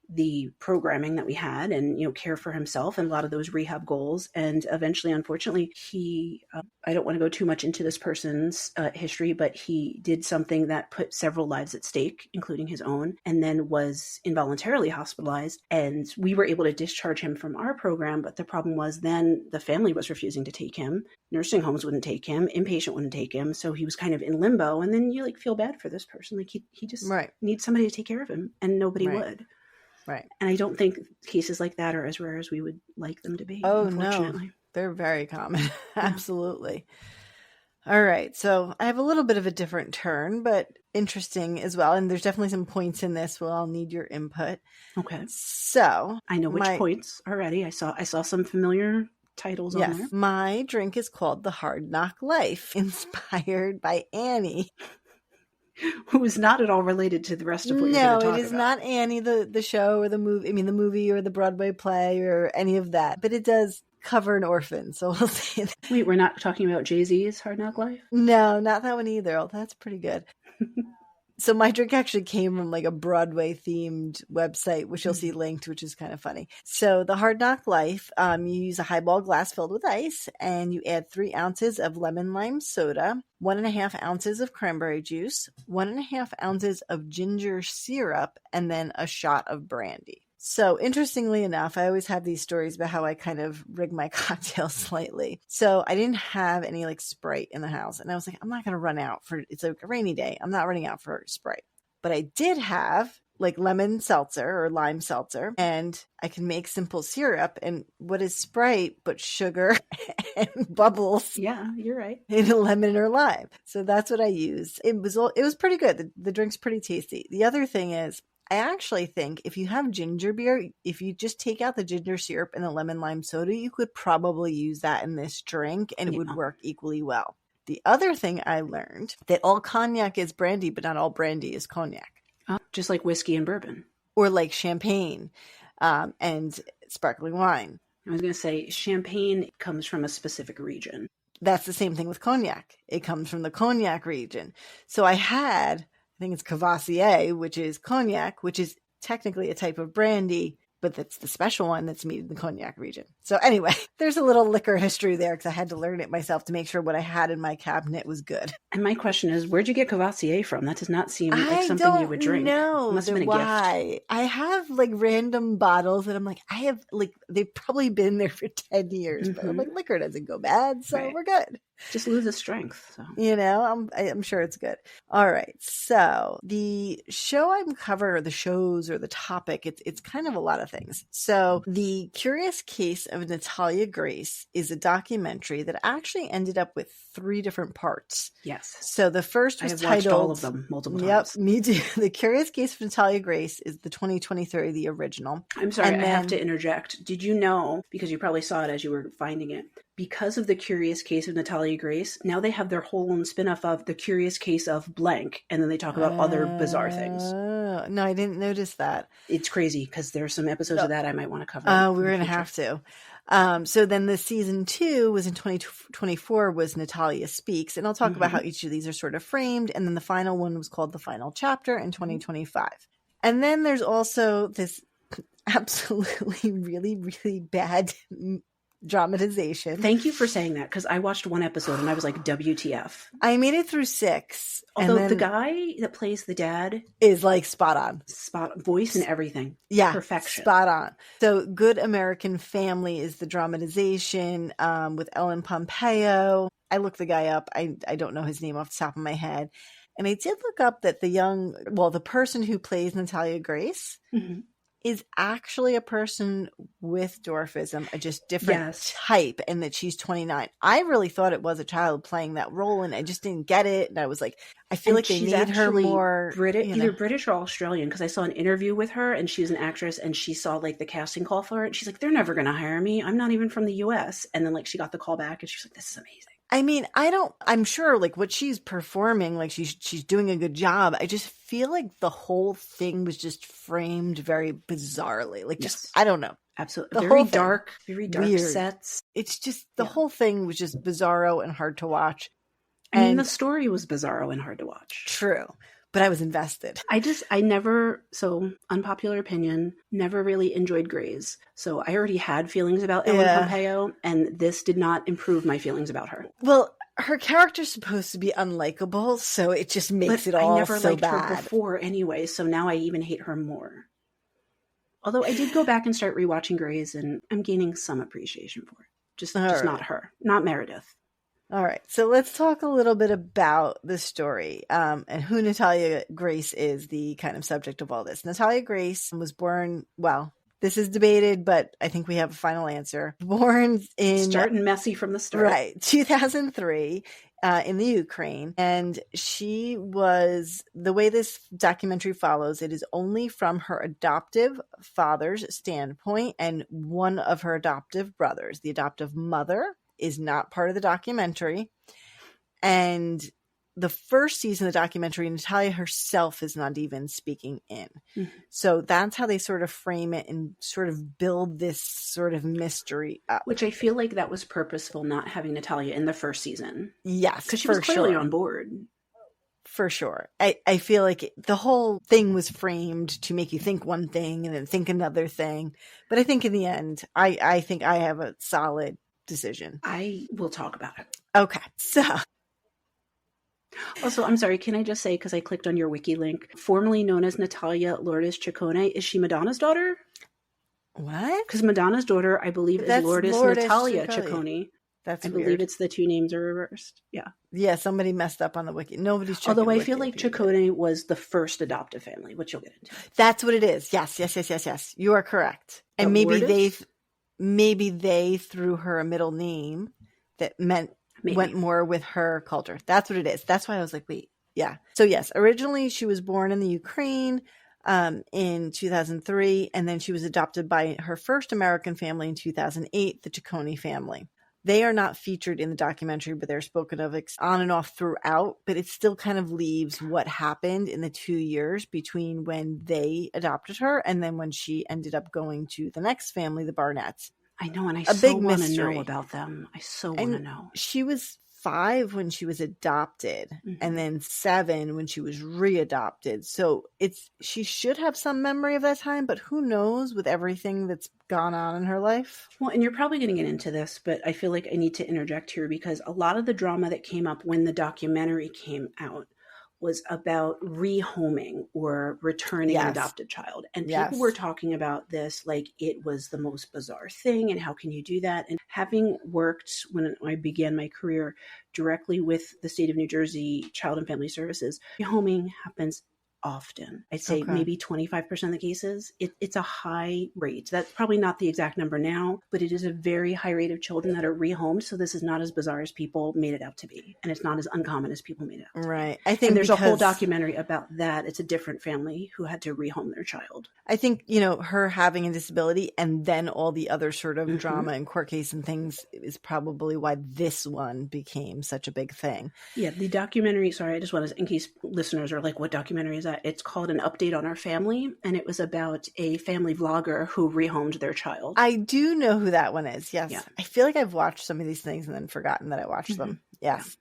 the programming that we had and, care for himself and a lot of those rehab goals. And eventually, unfortunately, he, I don't want to go too much into this person's history, but he did something that put several lives at stake, including his own, and then was involuntarily hospitalized. And we were able to discharge him from our program. But the problem was then the family was refusing to take him. Nursing homes wouldn't take him. Inpatient wouldn't take him. So he was kind of in limbo. And then you feel bad for this person. He just needs somebody to take care of him, and nobody would. Right. And I don't think cases like that are as rare as we would like them to be. Oh, no. They're very common. Absolutely. All right. So I have a little bit of a different turn, but interesting as well. And there's definitely some points in this where I'll need your input. Okay. So I know which points already. I saw some familiar titles on there. My drink is called The Hard Knock Life, inspired by Annie. Who is not at all related to the rest of what you're going to talk about. No, it is not Annie, the show or the movie. I mean, the movie or the Broadway play or any of that. But it does cover an orphan, so we'll say that. Wait, we're not talking about Jay-Z's Hard Knock Life? No, not that one either. Oh, that's pretty good. So my drink actually came from like a Broadway themed website, which you'll see linked, which is kind of funny. So the Hard Knock Life, you use a highball glass filled with ice, and you add 3 ounces of lemon lime soda, 1.5 ounces of cranberry juice, 1.5 ounces of ginger syrup, and then a shot of brandy. So interestingly enough, I always have these stories about how I kind of rig my cocktails slightly. So I didn't have any like Sprite in the house. And I was like, I'm not going to run out for, it's like a rainy day. I'm not running out for Sprite. But I did have like lemon seltzer or lime seltzer, and I can make simple syrup. And what is Sprite but sugar and bubbles? Yeah, you're right. In a lemon or lime. So that's what I used. It was pretty good. The drink's pretty tasty. The other thing is, I actually think if you have ginger beer, if you just take out the ginger syrup and the lemon lime soda, you could probably use that in this drink and it would work equally well. The other thing I learned, that all cognac is brandy, but not all brandy is cognac. Oh, just like whiskey and bourbon. Or like champagne and sparkling wine. I was going to say champagne comes from a specific region. That's the same thing with cognac. It comes from the cognac region. So I think it's Cavassier, which is cognac, which is technically a type of brandy, but that's the special one that's made in the cognac region. So anyway, there's a little liquor history there because I had to learn it myself to make sure what I had in my cabinet was good. And my question is, where'd you get Cavassier from? That does not seem like something you would drink. No, must have been a gift. I have like random bottles and I'm like, I have like, they've probably been there for 10 years, but I'm like, liquor doesn't go bad, so we're good. Just lose its strength. So. You know, I'm sure it's good. All right. So the show I'm covering, or the shows, or the topic, it's kind of a lot of things. So The Curious Case of Natalia Grace is a documentary that actually ended up with 3 different parts. Yes. So the first was titled, watched all of them multiple times. Yep, me too. The Curious Case of Natalia Grace is the 2023, the original. I'm sorry, I have to interject. Did you know, because you probably saw it as you were finding it, because of The Curious Case of Natalia Grace, now they have their whole own spin-off of The Curious Case of blank, and then they talk about other bizarre things. No, I didn't notice that. It's crazy, because there's some episodes of that I might want to cover. Oh, we're going to have to. So then the season 2 was in 2024 was Natalia Speaks. And I'll talk about how each of these are sort of framed. And then the final one was called The Final Chapter in 2025. And then there's also this absolutely really, really bad dramatization. Thank you for saying that, because I watched one episode and I was like, WTF. I made it through 6. Although the guy that plays the dad is like spot on. Voice and everything. Yeah. Perfection. Spot on. So Good American Family is the dramatization with Ellen Pompeo. I looked the guy up. I don't know his name off the top of my head. And I did look up that the person who plays Natalia Grace is actually a person with dwarfism, a just different type, and that she's 29. I really thought it was a child playing that role, and I just didn't get it. And I was like, I feel like they need her more British, either British or Australian, because I saw an interview with her, and she was an actress, and she saw like the casting call for it. She's like, they're never going to hire me. I'm not even from the US. And then like she got the call back, and she's like, this is amazing. I mean, I'm sure like what she's performing, like she's doing a good job. I just feel like the whole thing was just framed very bizarrely. Like just, I don't know. Absolutely. Very dark weird sets. It's just, the whole thing was just bizarro and hard to watch. I mean, the story was bizarro and hard to watch. True. But I was invested. I never, so unpopular opinion, never really enjoyed Grey's. So I already had feelings about Ellen Pompeo, and this did not improve my feelings about her. Well, her character's supposed to be unlikable, so it just makes it all so bad. I never liked her before anyway, so now I even hate her more. Although I did go back and start rewatching Grey's, and I'm gaining some appreciation for it. Just not her. Not Meredith. All right, so let's talk a little bit about the story and who Natalia Grace is, the kind of subject of all this. Natalia Grace was born, well, this is debated, but I think we have a final answer. Born in... Starting messy from the start. Right, 2003 in the Ukraine. And she was, the way this documentary follows, it is only from her adoptive father's standpoint and one of her adoptive brothers. The adoptive mother is not part of the documentary. And the first season of the documentary, Natalia herself is not even speaking in. Mm-hmm. So that's how they sort of frame it and sort of build this sort of mystery up. Which I feel like that was purposeful, not having Natalia in the first season. Yes, because she was clearly on board. For sure. I feel like the whole thing was framed to make you think one thing and then think another thing. But I think in the end, I think I have a solid decision. I will talk about it. Okay. So also, I'm sorry, can I just say, because I clicked on your wiki link, formerly known as Natalia Lourdes Ciccone, is she Madonna's daughter? what? Because Madonna's daughter, I believe, is Lourdes Natalia Ciccone. That's I weird. believe it's the two names are reversed. Yeah. Yeah, somebody messed up on the wiki. Nobody's checking. Although I feel like Ciccone was the first adoptive family, which you'll get into. That's what it is. Yes. You are correct. And maybe they threw her a middle name that went more with her culture. That's what it is. That's why I was like, wait, yeah. So yes, originally she was born in the Ukraine in 2003, and then she was adopted by her first American family in 2008, the Ciccone family. They are not featured in the documentary, but they're spoken of on and off throughout, but it still kind of leaves what happened in the 2 years between when they adopted her and then when she ended up going to the next family, the Barnetts. I know, and I so want to know about them. I so want to know. She was 5 when she was adopted, and then 7 when she was readopted. So she should have some memory of that time, but who knows with everything that's gone on in her life. Well, and you're probably going to get into this, but I feel like I need to interject here because a lot of the drama that came up when the documentary came out was about rehoming or returning an adopted child. And people were talking about this like it was the most bizarre thing and how can you do that? And having worked when I began my career directly with the state of New Jersey Child and Family Services, rehoming happens often. I'd say maybe 25% of the cases. It's a high rate. That's probably not the exact number now, but it is a very high rate of children that are rehomed. So this is not as bizarre as people made it out to be. And it's not as uncommon as people made it out to be. Right. I think there's a whole documentary about that. It's a different family who had to rehome their child. I think, her having a disability and then all the other sort of drama and court case and things is probably why this one became such a big thing. Yeah. The documentary, sorry, I just want to, in case listeners are like, what documentary is that? It's called An Update on Our Family, and it was about a family vlogger who rehomed their child. I do know who that one is. Yes. Yeah. I feel like I've watched some of these things and then forgotten that I watched them. Yes. Yeah.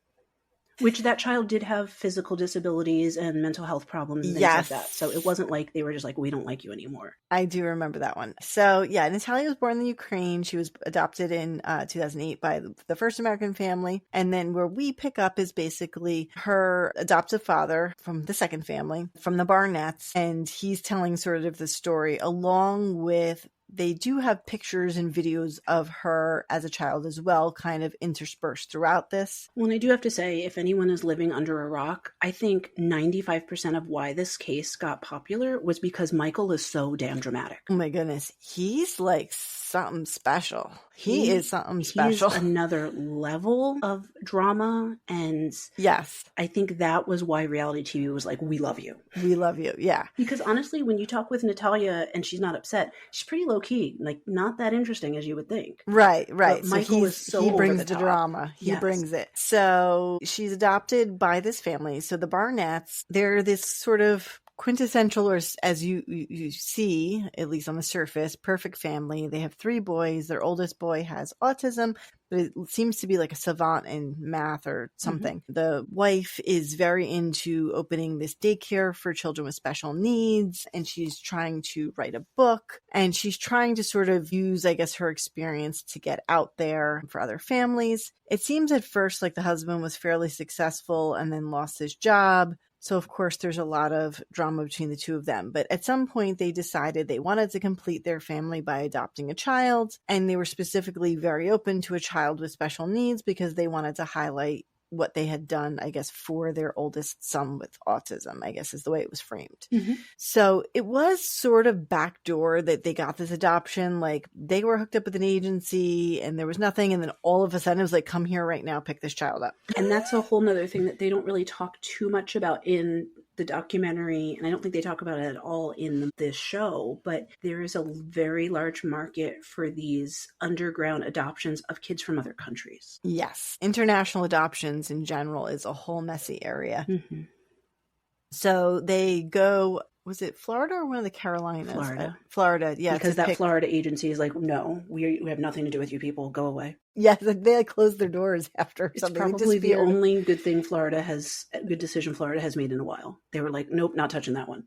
Which that child did have physical disabilities and mental health problems and things like that. So it wasn't like they were just like, we don't like you anymore. I do remember that one. So yeah, Natalia was born in the Ukraine. She was adopted in 2008 by the first American family. And then where we pick up is basically her adoptive father from the second family, from the Barnetts. And he's telling sort of the story along with they do have pictures and videos of her as a child as well, kind of interspersed throughout this. Well, and I do have to say, if anyone is living under a rock, I think 95% of why this case got popular was because Michael is so damn dramatic. Oh my goodness. He's like something special. He is something special. He's another level of drama. And yes, I think that was why reality TV was like, we love you. We love you. Yeah. Because honestly, when you talk with Natalia and she's not upset, she's pretty low key, like not that interesting as you would think. Right. But Michael is so he brings the drama. He brings it. So she's adopted by this family. So the Barnetts, they're this sort of quintessential, or as you see, at least on the surface, perfect family. They have 3 boys. Their oldest boy has autism, but it seems to be like a savant in math or something. The wife is very into opening this daycare for children with special needs, and she's trying to write a book, and she's trying to sort of use, I guess, her experience to get out there for other families. It seems at first like the husband was fairly successful and then lost his job. So, of course, there's a lot of drama between the two of them. But at some point, they decided they wanted to complete their family by adopting a child. And they were specifically very open to a child with special needs because they wanted to highlight what they had done, I guess, for their oldest son with autism, I guess is the way it was framed. So it was sort of backdoor that they got this adoption. Like they were hooked up with an agency and there was nothing. And then all of a sudden it was like, come here right now, pick this child up. And that's a whole nother thing that they don't really talk too much about in the documentary, and I don't think they talk about it at all in this show, but there is a very large market for these underground adoptions of kids from other countries. Yes. International adoptions in general is a whole messy area. So they go was it Florida or one of the Carolinas? Florida. Florida, yeah. Because that Florida agency is like, no, we have nothing to do with you people. Go away. Yes, they like closed their doors after It's something. probably the only good decision Florida has made in a while. They were like, nope, not touching that one.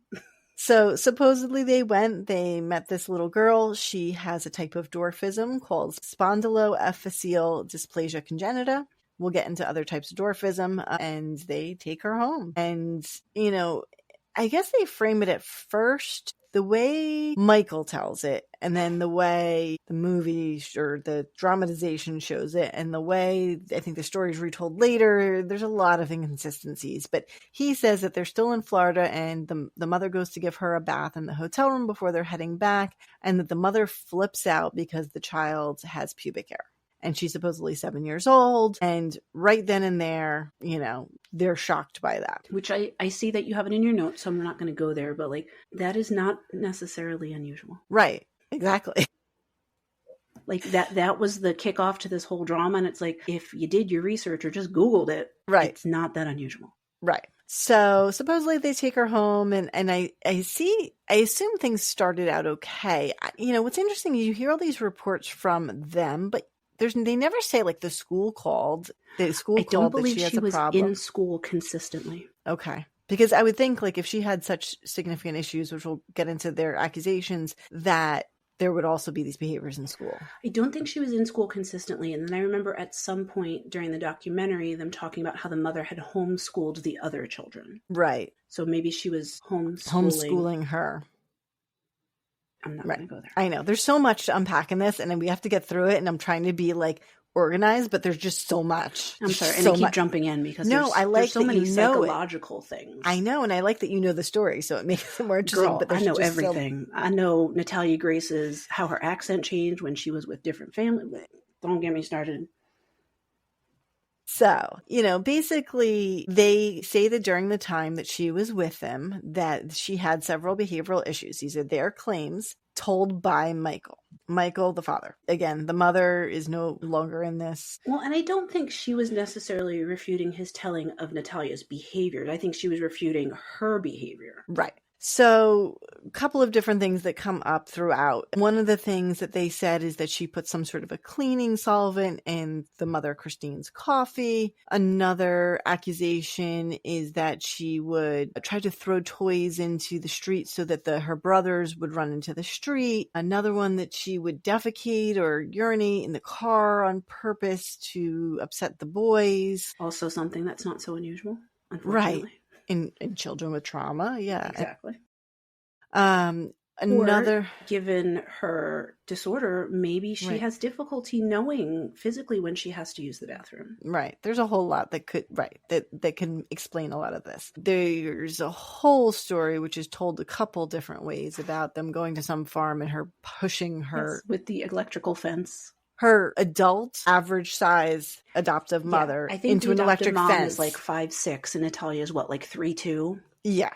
So supposedly they met this little girl. She has a type of dwarfism called spondyloepiphyseal dysplasia congenita. We'll get into other types of dwarfism, and they take her home. And, you know, I guess they frame it at first the way Michael tells it, and then the way the movie or the dramatization shows it, and the way I think the story is retold later. There's a lot of inconsistencies, but he says that they're still in Florida, and the mother goes to give her a bath in the hotel room before they're heading back, and that the mother flips out because the child has pubic hair. And she's supposedly 7 years old. And right then and there, you know, they're shocked by that. Which I see that you have it in your notes, so I'm not going to go there. But, like, that is not necessarily unusual. Right. Exactly. Like, that was the kickoff to this whole drama. And it's like, if you did your research or just Googled it, right, it's not that unusual. Right. So supposedly they take her home, and I assume things started out okay. You know, what's interesting, you hear all these reports from them, but they never say like the school called. I don't believe she was in school consistently. Okay. Because I would think like if she had such significant issues, which we'll get into their accusations, that there would also be these behaviors in school. I don't think she was in school consistently. And then I remember at some point during the documentary, them talking about how the mother had homeschooled the other children. Right. So maybe she was homeschooling her. I'm not going to go there. I know. There's so much to unpack in this, and then we have to get through it, and I'm trying to be like organized, but there's just so much. I'm sorry. And I keep jumping in because there's so many psychological things. I know, and I like that you know the story, so it makes it more interesting. Girl, but I know everything. I know Natalia Grace's, how her accent changed when she was with different families. Don't get me started. So, you know, basically they say that during the time that she was with them, that she had several behavioral issues. These are their claims told by Michael, the father. Again, the mother is no longer in this. Well, and I don't think she was necessarily refuting his telling of Natalia's behavior. I think she was refuting her behavior. Right. So a couple of different things that come up throughout. One of the things that they said is that she put some sort of a cleaning solvent in the mother Christine's coffee. Another accusation is that she would try to throw toys into the street so that her brothers would run into the street. Another one that she would defecate or urinate in the car on purpose to upset the boys. Also something that's not so unusual, unfortunately. Right. In children with trauma, yeah. Exactly. Another... Or, given her disorder, maybe she has difficulty knowing physically when she has to use the bathroom. Right. There's a whole lot that could, that can explain a lot of this. There's a whole story which is told a couple different ways about them going to some farm and her pushing her... Yes, with the electrical fence. Her adult, average size adoptive mother into an electric fence. Is like 5'6", and Natalia's what, like 3'2"? Yeah.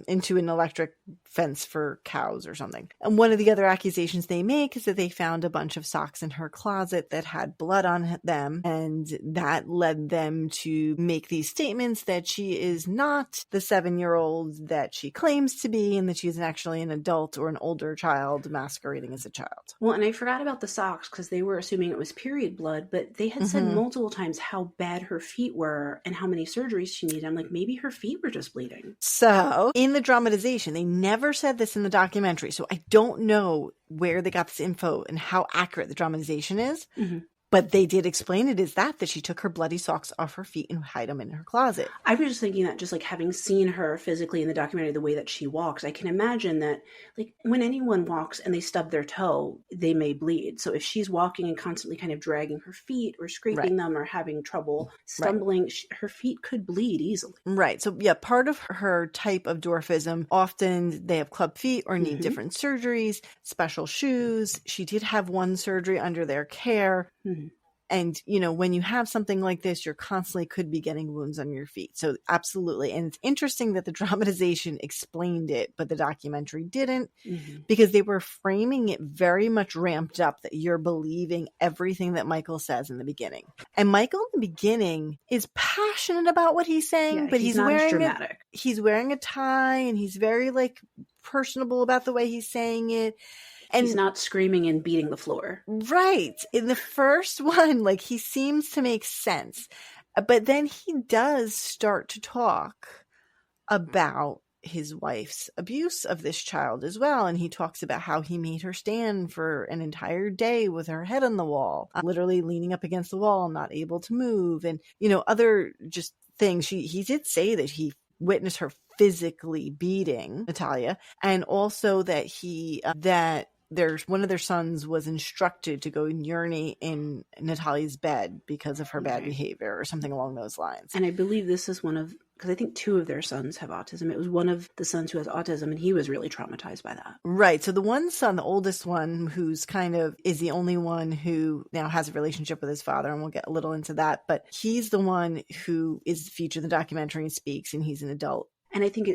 Into an electric fence for cows or something. And one of the other accusations they make is that they found a bunch of socks in her closet that had blood on them, and that led them to make these statements that she is not the 7-year-old that she claims to be, and that she is actually an adult or an older child masquerading as a child. Well, and I forgot about the socks because they were assuming it was period blood, but they had said multiple times how bad her feet were and how many surgeries she needed. I'm like, maybe her feet were just bleeding. So in the dramatization, they never said this in the documentary, so I don't know where they got this info and how accurate the dramatization is. Mm-hmm. But they did explain it as that she took her bloody socks off her feet and hid them in her closet. I was just thinking that just like having seen her physically in the documentary, the way that she walks, I can imagine that like when anyone walks and they stub their toe, they may bleed. So if she's walking and constantly kind of dragging her feet or scraping them or having trouble stumbling, her feet could bleed easily. Right. So yeah, part of her type of dwarfism, often they have club feet or need different surgeries, special shoes. She did have one surgery under their care. And, when you have something like this, you're constantly could be getting wounds on your feet. So absolutely. And it's interesting that the dramatization explained it, but the documentary didn't, because they were framing it very much ramped up that you're believing everything that Michael says in the beginning. And Michael in the beginning is passionate about what he's saying, but he's not wearing as dramatic. He's wearing a tie, and he's very personable about the way he's saying it. And he's not screaming and beating the floor. Right. In the first one, he seems to make sense. But then he does start to talk about his wife's abuse of this child as well. And he talks about how he made her stand for an entire day with her head on the wall, literally leaning up against the wall, not able to move. And, other just things. He did say that he witnessed her physically beating Natalia, and also that there's one of their sons was instructed to go and urinate in Natalia's bed because of her bad behavior or something along those lines. And I believe this is because I think 2 of their sons have autism. It was one of the sons who has autism, and he was really traumatized by that. Right. So the one son, the oldest one, who's is the only one who now has a relationship with his father, and we'll get a little into that, but he's the one who is featured in the documentary and speaks, and he's an adult. And I think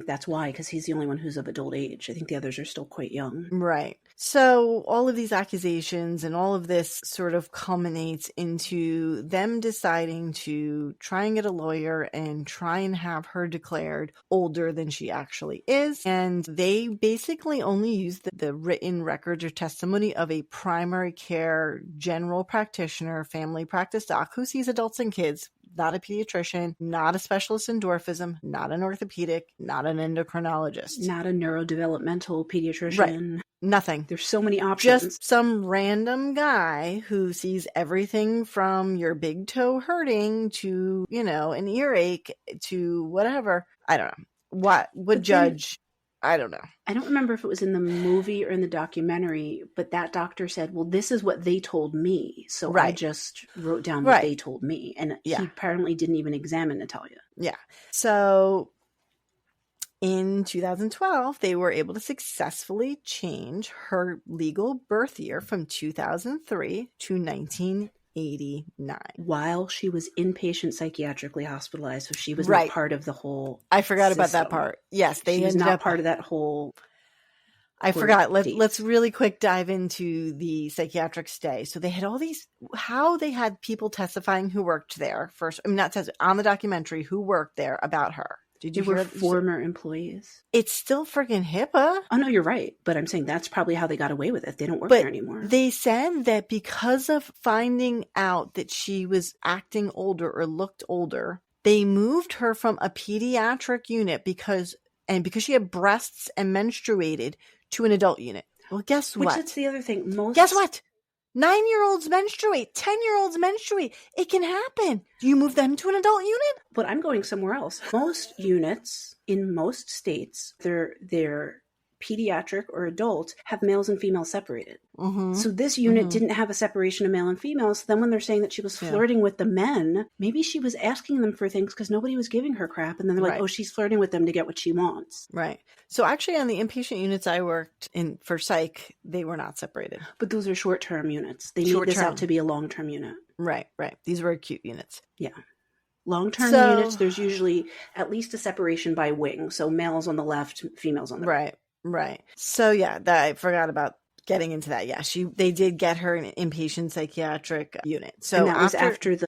that's why, because he's the only one who's of adult age. I think the others are still quite young. Right. So all of these accusations and all of this sort of culminates into them deciding to try and get a lawyer and try and have her declared older than she actually is. And they basically only use the written records or testimony of a primary care general practitioner, family practice doc who sees adults and kids, not a pediatrician, not a specialist in dwarfism, not an orthopedic, not an endocrinologist. Not a neurodevelopmental pediatrician. Right. Nothing. There's so many options. Just some random guy who sees everything from your big toe hurting to, an earache to whatever. I don't know. What would judge? I don't know. I don't remember if it was in the movie or in the documentary, but that doctor said, well, this is what they told me. So I just wrote down what they told me. And he apparently didn't even examine Natalia. Yeah. So in 2012, they were able to successfully change her legal birth year from 2003 to 1989. While she was inpatient psychiatrically hospitalized, so she was not part of the whole I forgot about that part. Yes, she was not part of that whole... I forgot. Let's really quick dive into the psychiatric stay. So they had all these, how they had people testifying who worked there first. I mean, not on the documentary who worked there about her. Did you hear former employees? It's still freaking HIPAA. Oh, no, you're right. But I'm saying that's probably how they got away with it. They don't work there anymore. They said that because of finding out that she was acting older or looked older, they moved her from a pediatric unit because she had breasts and menstruated to an adult unit. Well, guess what? Which is the other thing. Guess what? 9-year-olds menstruate. 10-year-olds menstruate. It can happen. Do you move them to an adult unit? But I'm going somewhere else. Most units in most states, they're pediatric or adult, have males and females separated. Mm-hmm. So this unit didn't have a separation of male and female. So then when they're saying that she was flirting with the men, maybe she was asking them for things because nobody was giving her crap. And then they're like, oh, she's flirting with them to get what she wants. Right. So actually on the inpatient units I worked in for psych, they were not separated. But those are short-term units. They need this out to be a long-term unit. Right. These were acute units. Yeah. Long-term units, there's usually at least a separation by wing. So males on the left, females on the right. Right. So yeah, I forgot about getting into that. Yeah, they did get her an inpatient psychiatric unit. So and that was after the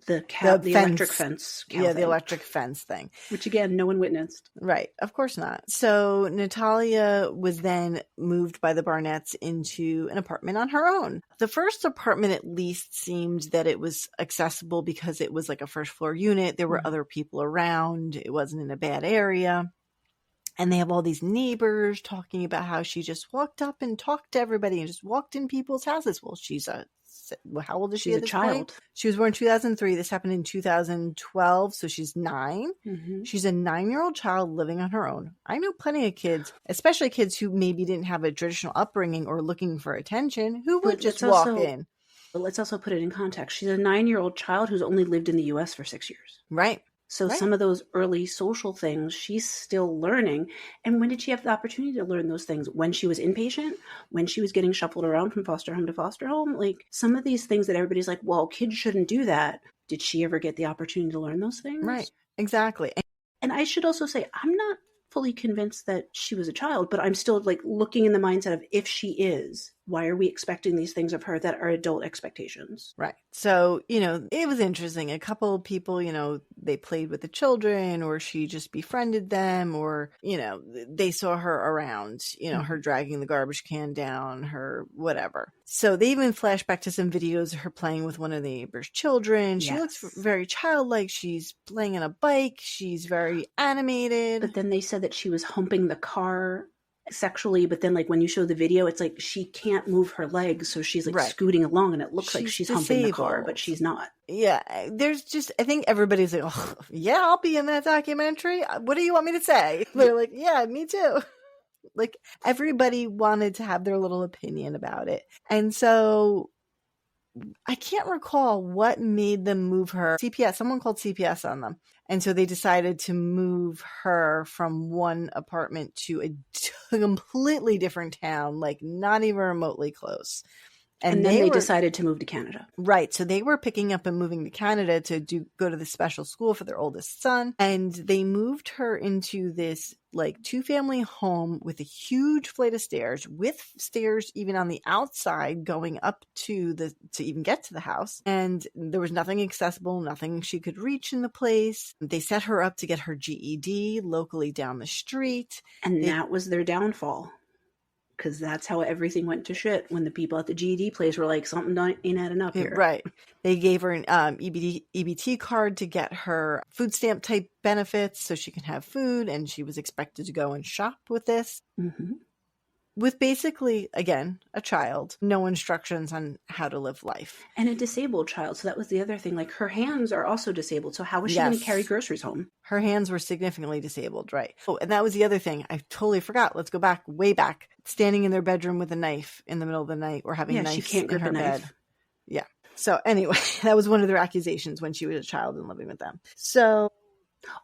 electric fence. Yeah, the electric fence thing. Which again, no one witnessed. Right. Of course not. So Natalia was then moved by the Barnetts into an apartment on her own. The first apartment at least seemed that it was accessible because it was like a first floor unit. There were other people around. It wasn't in a bad area. And they have all these neighbors talking about how she just walked up and talked to everybody and just walked in people's houses. Well, how old is she? She's a child. Point? She was born in 2003. This happened in 2012. So she's 9. Mm-hmm. She's a 9-year-old child living on her own. I know plenty of kids, especially kids who maybe didn't have a traditional upbringing or looking for attention, who would just walk in. But let's also put it in context. She's a 9-year-old child who's only lived in the U.S. for 6 years. Right. So Right. some of those early social things, she's still learning. And when did she have the opportunity to learn those things? When she was inpatient? When she was getting shuffled around from foster home to foster home? Like some of these things that everybody's like, well, kids shouldn't do that. Did she ever get the opportunity to learn those Right. things? Exactly. And I should also say, I'm not fully convinced that she was a child, but I'm still like looking in the mindset of if she is, why are we expecting these things of her that are adult expectations? Right. So, it was interesting. A couple of people, they played with the children or she just befriended them or, they saw her around, her dragging the garbage can down, her whatever. So they even flashed back to some videos of her playing with one of the neighbor's children. She looks very childlike. She's playing on a bike. She's very animated. But then they said that she was humping the car sexually, but then like when you show the video, it's like she can't move her legs, so she's like scooting along and it looks like she's humping the car, but she's not. Yeah, there's just, I think everybody's like, oh, yeah, I'll be in that documentary. What do you want me to say? They're like, yeah, me too. Like everybody wanted to have their little opinion about it. And so I can't recall what made them move her. CPS, someone called CPS on them. And so they decided to move her from one apartment to a completely different town, like not even remotely close. And then they decided to move to Canada. Right. So they were picking up and moving to Canada to go to the special school for their oldest son. And they moved her into this like 2-family home with a huge flight of stairs, with stairs even on the outside going up to even get to the house. And there was nothing accessible, nothing she could reach in the place. They set her up to get her GED locally down the street. And that was their downfall. Because that's how everything went to shit when the people at the GED place were like, something ain't adding up here. Right. They gave her an EBT card to get her food stamp type benefits so she can have food. And she was expected to go and shop with this. Mm-hmm. With basically, again, a child, no instructions on how to live life. And a disabled child. So that was the other thing. Like her hands are also disabled. So how was she going to carry groceries home? Her hands were significantly disabled, right? Oh, and that was the other thing. I totally forgot. Let's go back, way back. Standing in their bedroom with a knife in the middle of the night or having knives she can't grip in her a knife. bed. Yeah. So anyway, that was one of their accusations when she was a child and living with them. So...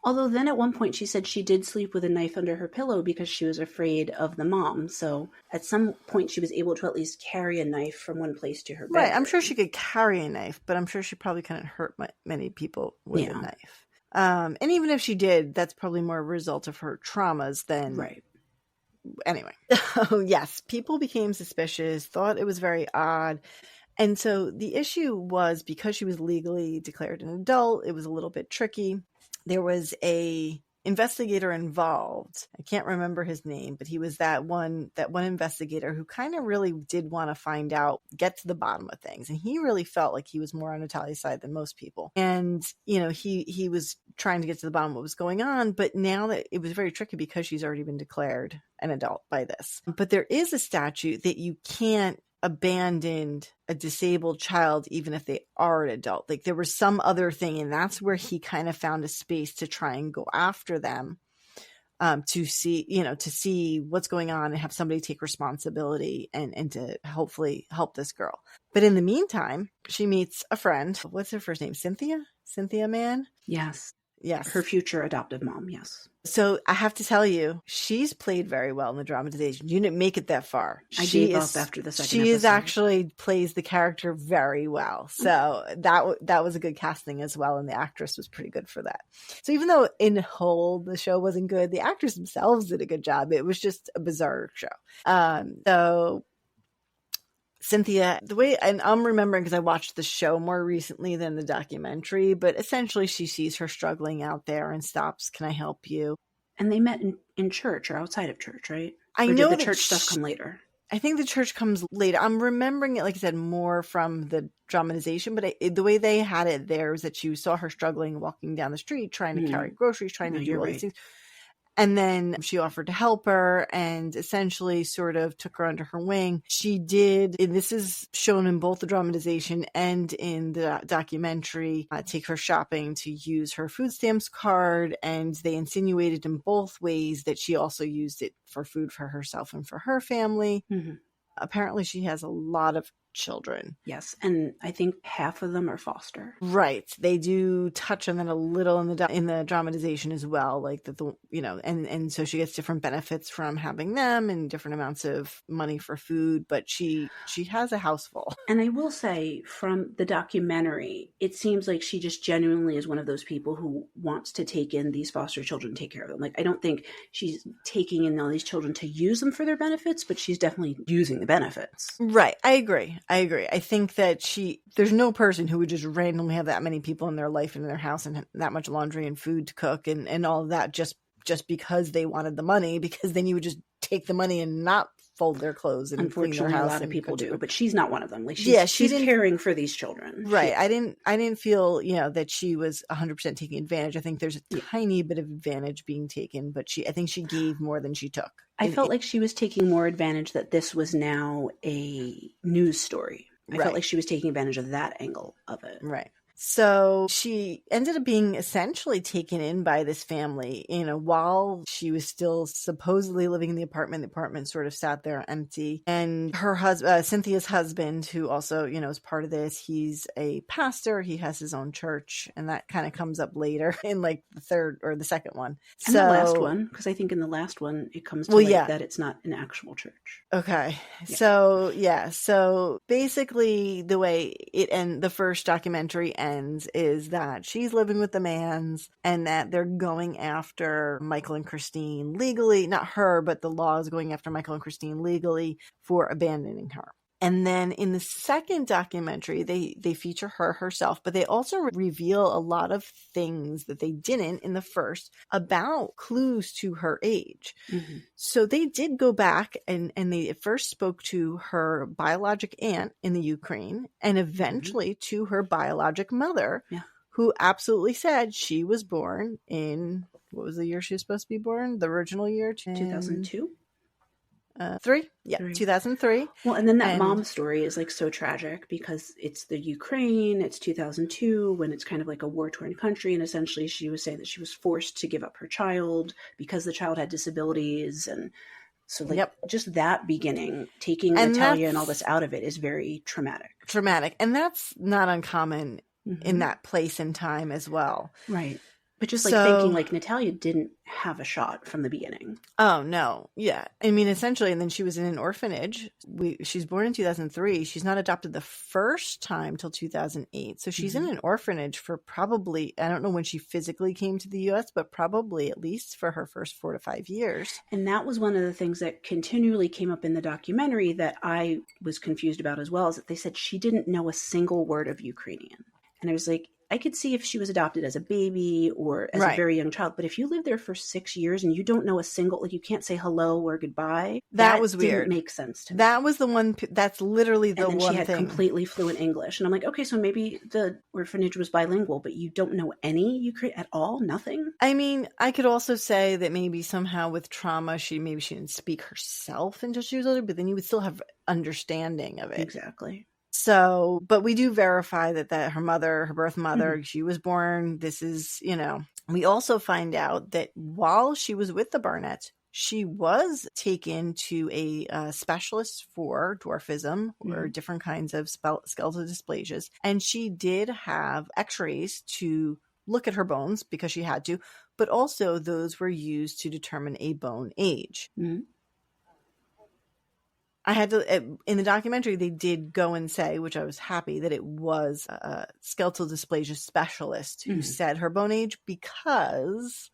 Although then at one point she said she did sleep with a knife under her pillow because she was afraid of the mom. So at some point she was able to at least carry a knife from one place to her bed. Right. I'm sure she could carry a knife, but I'm sure she probably couldn't hurt many people with a knife. And even if she did, that's probably more a result of her traumas than... Right. Anyway. Yes, people became suspicious, thought it was very odd. And so the issue was because she was legally declared an adult, it was a little bit tricky. There was a investigator involved. I can't remember his name, but he was that one investigator who kind of really did want to find out, get to the bottom of things. And he really felt like he was more on Natalia's side than most people. And, he was trying to get to the bottom of what was going on. But now that it was very tricky because she's already been declared an adult by this. But there is a statute that you can't abandon a disabled child even if they are an adult. Like there was some other thing, and that's where he kind of found a space to try and go after them, to see what's going on and have somebody take responsibility and to hopefully help this girl. But in the meantime, she meets a friend. What's her first name? Cynthia Mann? Yes. Yes. Her future adoptive mom, yes. So I have to tell you, she's played very well in the dramatization. You didn't make it that far. I gave up after the second She episode. is actually plays the character very well. So that was a good casting as well. And the actress was pretty good for that. So even though in whole the show wasn't good, the actors themselves did a good job. It was just a bizarre show. So Cynthia, and I'm remembering because I watched the show more recently than the documentary, but essentially she sees her struggling out there and stops. Can I help you? And they met in church or outside of church, right? I or know did the church stuff come later? I think the church comes later. I'm remembering it, like I said, more from the dramatization, but the way they had it there was that you saw her struggling, walking down the street, trying to carry groceries, trying to do all these things. And then she offered to help her and essentially sort of took her under her wing. She did, and this is shown in both the dramatization and in the documentary, take her shopping to use her food stamps card. And they insinuated in both ways that she also used it for food for herself and for her family. Mm-hmm. Apparently she has a lot of children. Yes, and I think half of them are foster. Right. They do touch on that a little in the dramatization as well, like that and so she gets different benefits from having them and different amounts of money for food, but she has a house full. And I will say, from the documentary, it seems like she just genuinely is one of those people who wants to take in these foster children and take care of them. Like, I don't think she's taking in all these children to use them for their benefits, but she's definitely using the benefits. Right. I agree. I think that there's no person who would just randomly have that many people in their life and in their house and that much laundry and food to cook and all of that just because they wanted the money, because then you would just take the money and not fold their clothes and unfortunately clean their house. A lot of people do, but she's not one of them. Like, she's caring for these children. Right. I didn't feel, that she was 100% taking advantage. I think there's a tiny bit of advantage being taken, but I think she gave more than she took. I felt like she was taking more advantage that this was now a news story. I felt like she was taking advantage of that angle of it. Right. So she ended up being essentially taken in by this family, while she was still supposedly living in the apartment. The apartment sort of sat there empty. And her husband, Cynthia's husband, who also, is part of this, he's a pastor. He has his own church. And that kind of comes up later in like the third or the second one. And the last one, because I think in the last one, it comes to that it's not an actual church. Okay. Yeah. So basically the way the first documentary ends is that she's living with the Manns and that they're going after Michael and Christine legally, not her, but the law is going after Michael and Christine legally for abandoning her. And then in the second documentary, they feature her herself, but they also reveal a lot of things that they didn't in the first about clues to her age. Mm-hmm. So they did go back and they at first spoke to her biologic aunt in the Ukraine and eventually to her biologic mother, who absolutely said she was born in, what was the year she was supposed to be born? The original year? 2002? 3? Yeah, 2003. Well, and then that mom story is like so tragic because it's the Ukraine, it's 2002 when it's kind of like a war-torn country, and essentially she was saying that she was forced to give up her child because the child had disabilities, and so just that beginning, taking Natalia and all this out of it is very traumatic. And that's not uncommon in that place and time as well. Right. But just thinking like Natalia didn't have a shot from the beginning. Oh, no. Yeah. I mean, essentially, and then she was in an orphanage. She's born in 2003. She's not adopted the first time till 2008. So she's in an orphanage for probably, I don't know when she physically came to the U.S., but probably at least for her first 4 to 5 years. And that was one of the things that continually came up in the documentary that I was confused about as well, is that they said she didn't know a single word of Ukrainian. And I was like, I could see if she was adopted as a baby or as a very young child, but if you live there for 6 years and you don't know a single, like you can't say hello or goodbye, that was weird. Didn't make sense to me. That was the one. That's literally the one thing. And then she had completely fluent English, and I'm like, okay, so maybe the orphanage was bilingual, but you don't know any Ukrainian at all, nothing. I mean, I could also say that maybe somehow with trauma, she didn't speak herself until she was older, but then you would still have understanding of it. Exactly. So, but we do verify that her birth mother, she was born. This is, we also find out that while she was with the Barnetts, she was taken to a specialist for dwarfism or different kinds of skeletal dysplasias. And she did have x-rays to look at her bones because she had to, but also those were used to determine a bone age. Mm-hmm. I had to, in the documentary, they did go and say, which I was happy, that it was a skeletal dysplasia specialist who said her bone age, because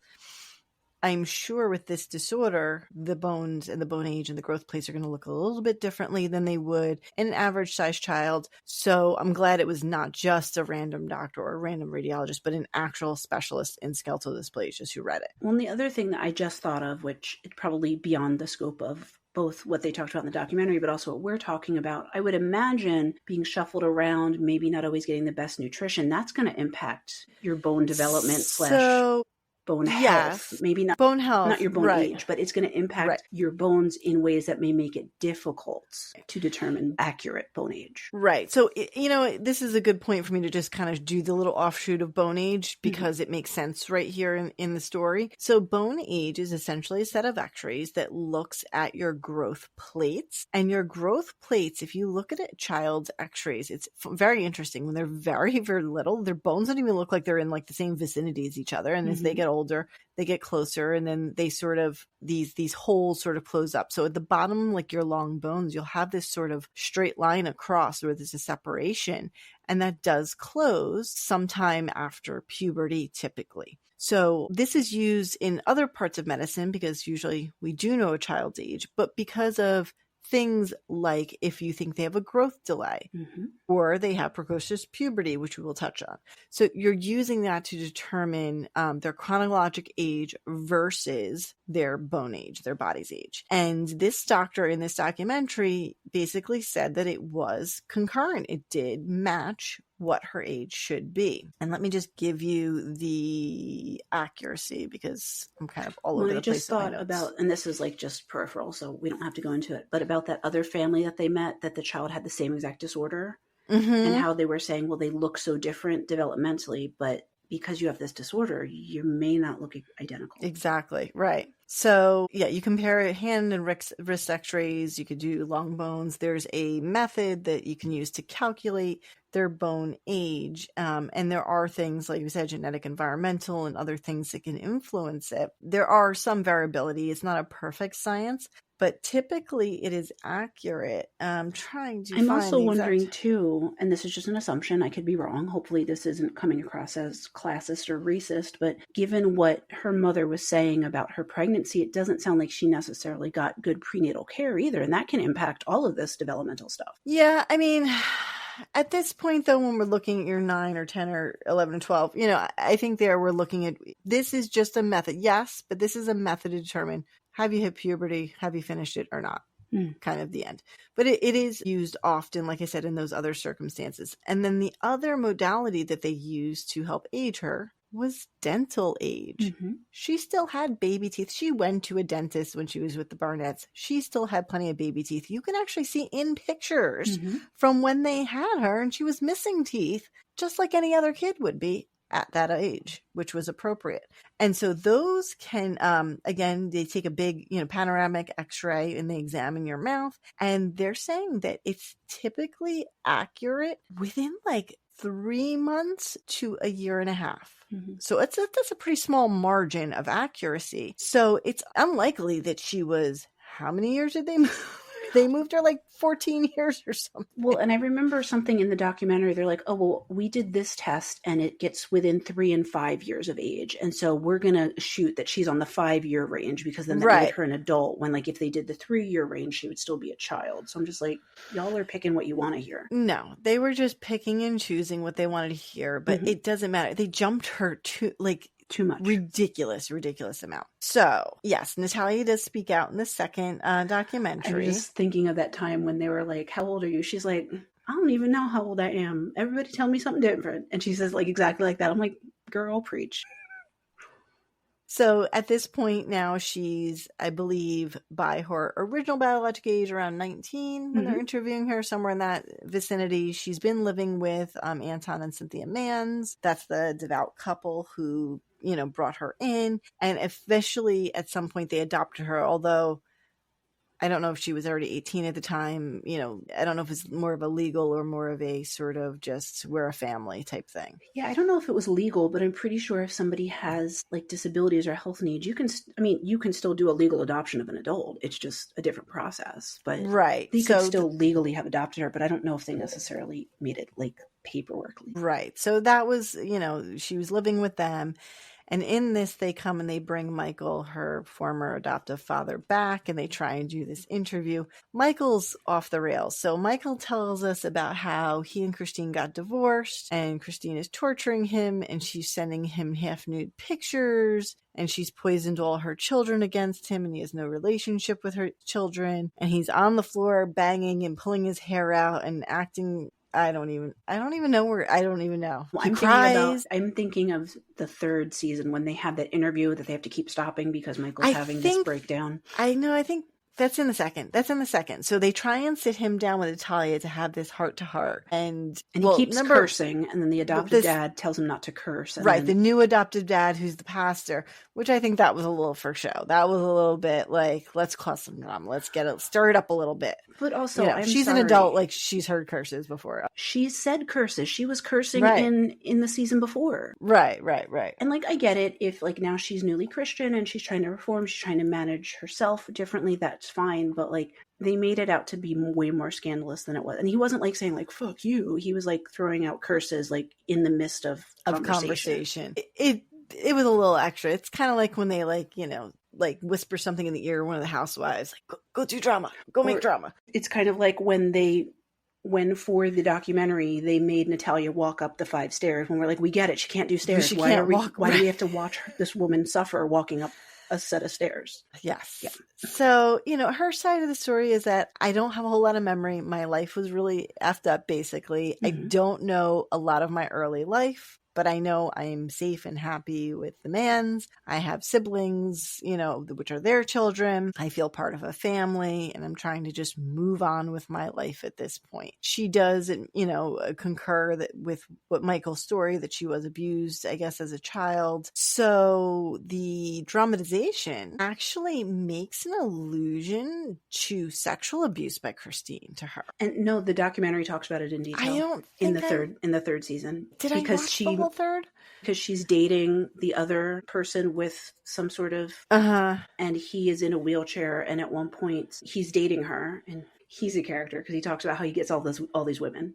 I'm sure with this disorder, the bones and the bone age and the growth plates are going to look a little bit differently than they would in an average sized child. So I'm glad it was not just a random doctor or a random radiologist, but an actual specialist in skeletal dysplasias who read it. Well, and the other thing that I just thought of, which is probably beyond the scope of both what they talked about in the documentary, but also what we're talking about, I would imagine being shuffled around, maybe not always getting the best nutrition, that's going to impact your bone development / bone health, Yes. maybe Bone health, not your bone right. age, but it's going to impact Right. your bones in ways that may make it difficult to determine accurate bone age. Right. So, this is a good point for me to just kind of do the little offshoot of bone age because it makes sense right here in the story. So bone age is essentially a set of x-rays that looks at your growth plates. And your growth plates, if you look at a child's x-rays, it's very interesting. When they're very, very little, their bones don't even look like they're in like the same vicinity as each other. And as they get older, they get closer, and then they sort of, these holes sort of close up. So at the bottom, like your long bones, you'll have this sort of straight line across where there's a separation, and that does close sometime after puberty typically. So this is used in other parts of medicine because usually we do know a child's age, but because of things like if you think they have a growth delay or they have precocious puberty, which we will touch on. So you're using that to determine their chronologic age versus their bone age, their body's age. And this doctor in this documentary basically said that it was concurrent. It did match what her age should be. And let me just give you the accuracy because I'm kind of all over the place. I just thought about, and this is like just peripheral, so we don't have to go into it, but about that other family that they met, that the child had the same exact disorder, and how they were saying, well, they look so different developmentally, but because you have this disorder, you may not look identical. Exactly. Right. So yeah, you compare hand and wrist x-rays. You could do long bones. There's a method that you can use to calculate their bone age. And there are things, like you said, genetic, environmental, and other things that can influence it. There are some variability. It's not a perfect science, but typically it is accurate. I'm also wondering too, and this is just an assumption, I could be wrong. Hopefully this isn't coming across as classist or racist, but given what her mother was saying about her pregnancy, it doesn't sound like she necessarily got good prenatal care either. And that can impact all of this developmental stuff. Yeah. I mean, at this point though, when we're looking at your 9 or 10 or 11 or 12, I think we're looking at, this is just a method. Yes, but this is a method to determine, have you hit puberty? Have you finished it or not? Kind of the end. But it is used often, like I said, in those other circumstances. And then the other modality that they used to help age her was dental age. She still had baby teeth. She went to a dentist when she was with the Barnetts. She still had plenty of baby teeth. You can actually see in pictures from when they had her, and she was missing teeth, just like any other kid would be at that age, which was appropriate. And so those can, again, they take a big, panoramic x-ray and they examine your mouth. And they're saying that it's typically accurate within like 3 months to a year and a half. So that's a pretty small margin of accuracy. So it's unlikely that she was, how many years did they move? They moved her like 14 years or something. Well, and I remember something in the documentary. They're like, oh, well, we did this test and it gets within 3 and 5 years of age. And so we're going to shoot that she's on the 5-year range because then that made her an adult, when like if they did the 3-year range, she would still be a child. So I'm just like, y'all are picking what you want to hear. No, they were just picking and choosing what they wanted to hear, but it doesn't matter. They jumped her to like too much. Ridiculous amount. So yes, Natalia does speak out in the second documentary. I was just thinking of that time when they were like, how old are you? She's like, I don't even know how old I am. Everybody tell me something different. And she says like exactly like that. I'm like, girl, preach. So at this point now, she's, I believe, by her original biologic age, around 19 when they're interviewing her, somewhere in that vicinity. She's been living with Anton and Cynthia Manns. That's the devout couple who, brought her in. And officially, at some point, they adopted her, although I don't know if she was already 18 at the time. I don't know if it's more of a legal or more of a sort of just we're a family type thing. Yeah, I don't know if it was legal, but I'm pretty sure if somebody has like disabilities or health needs, you can still do a legal adoption of an adult. It's just a different process. But they could still legally have adopted her, but I don't know if they necessarily made it like paperwork legal. Right. So that was, she was living with them. And in this, they come and they bring Michael, her former adoptive father, back, and they try and do this interview. Michael's off the rails. So Michael tells us about how he and Christine got divorced, and Christine is torturing him, and she's sending him half-nude pictures, and she's poisoned all her children against him, and he has no relationship with her children. And he's on the floor banging and pulling his hair out and acting I don't even know. Well, He cries. I'm thinking of the third season when they have that interview that they have to keep stopping because Michael's I having think this breakdown. I think that's in the second. So they try and sit him down with Natalia to have this heart to heart. And he keeps cursing, and then the adoptive dad tells him not to curse. And right, the new adoptive dad who's the pastor, which I think that was a little for show. That was a little bit like, let's cause some drama. Let's stir it up a little bit. But also, she's an adult, like she's heard curses before. She said curses. She was cursing in the season before. Right. And like, I get it. If like now she's newly Christian and she's trying to reform, she's trying to manage herself differently, that's fine. But like, they made it out to be way more scandalous than it was. And he wasn't like saying like, fuck you. He was like throwing out curses like in the midst of conversation. It was a little extra. It's kind of like when they like whisper something in the ear of one of the housewives, like, go do drama, make drama. It's kind of like when for the documentary, they made Natalia walk up the 5 stairs when we're like, we get it. She can't do stairs. Why do we have to watch this woman suffer walking up a set of stairs? Yes. Yeah. So, her side of the story is that I don't have a whole lot of memory. My life was really effed up, basically. Mm-hmm. I don't know a lot of my early life, but I know I'm safe and happy with the Mans. I have siblings, which are their children. I feel part of a family, and I'm trying to just move on with my life at this point. She does, concur with what Michael's story, that she was abused, I guess, as a child. So the dramatization actually makes an allusion to sexual abuse by Christine to her. And no, the documentary talks about it in detail. I don't think in the third season. Did I watch the whole third? Because she's dating the other person with some sort of and he is in a wheelchair, and at one point he's dating her, and he's a character because he talks about how he gets all these women.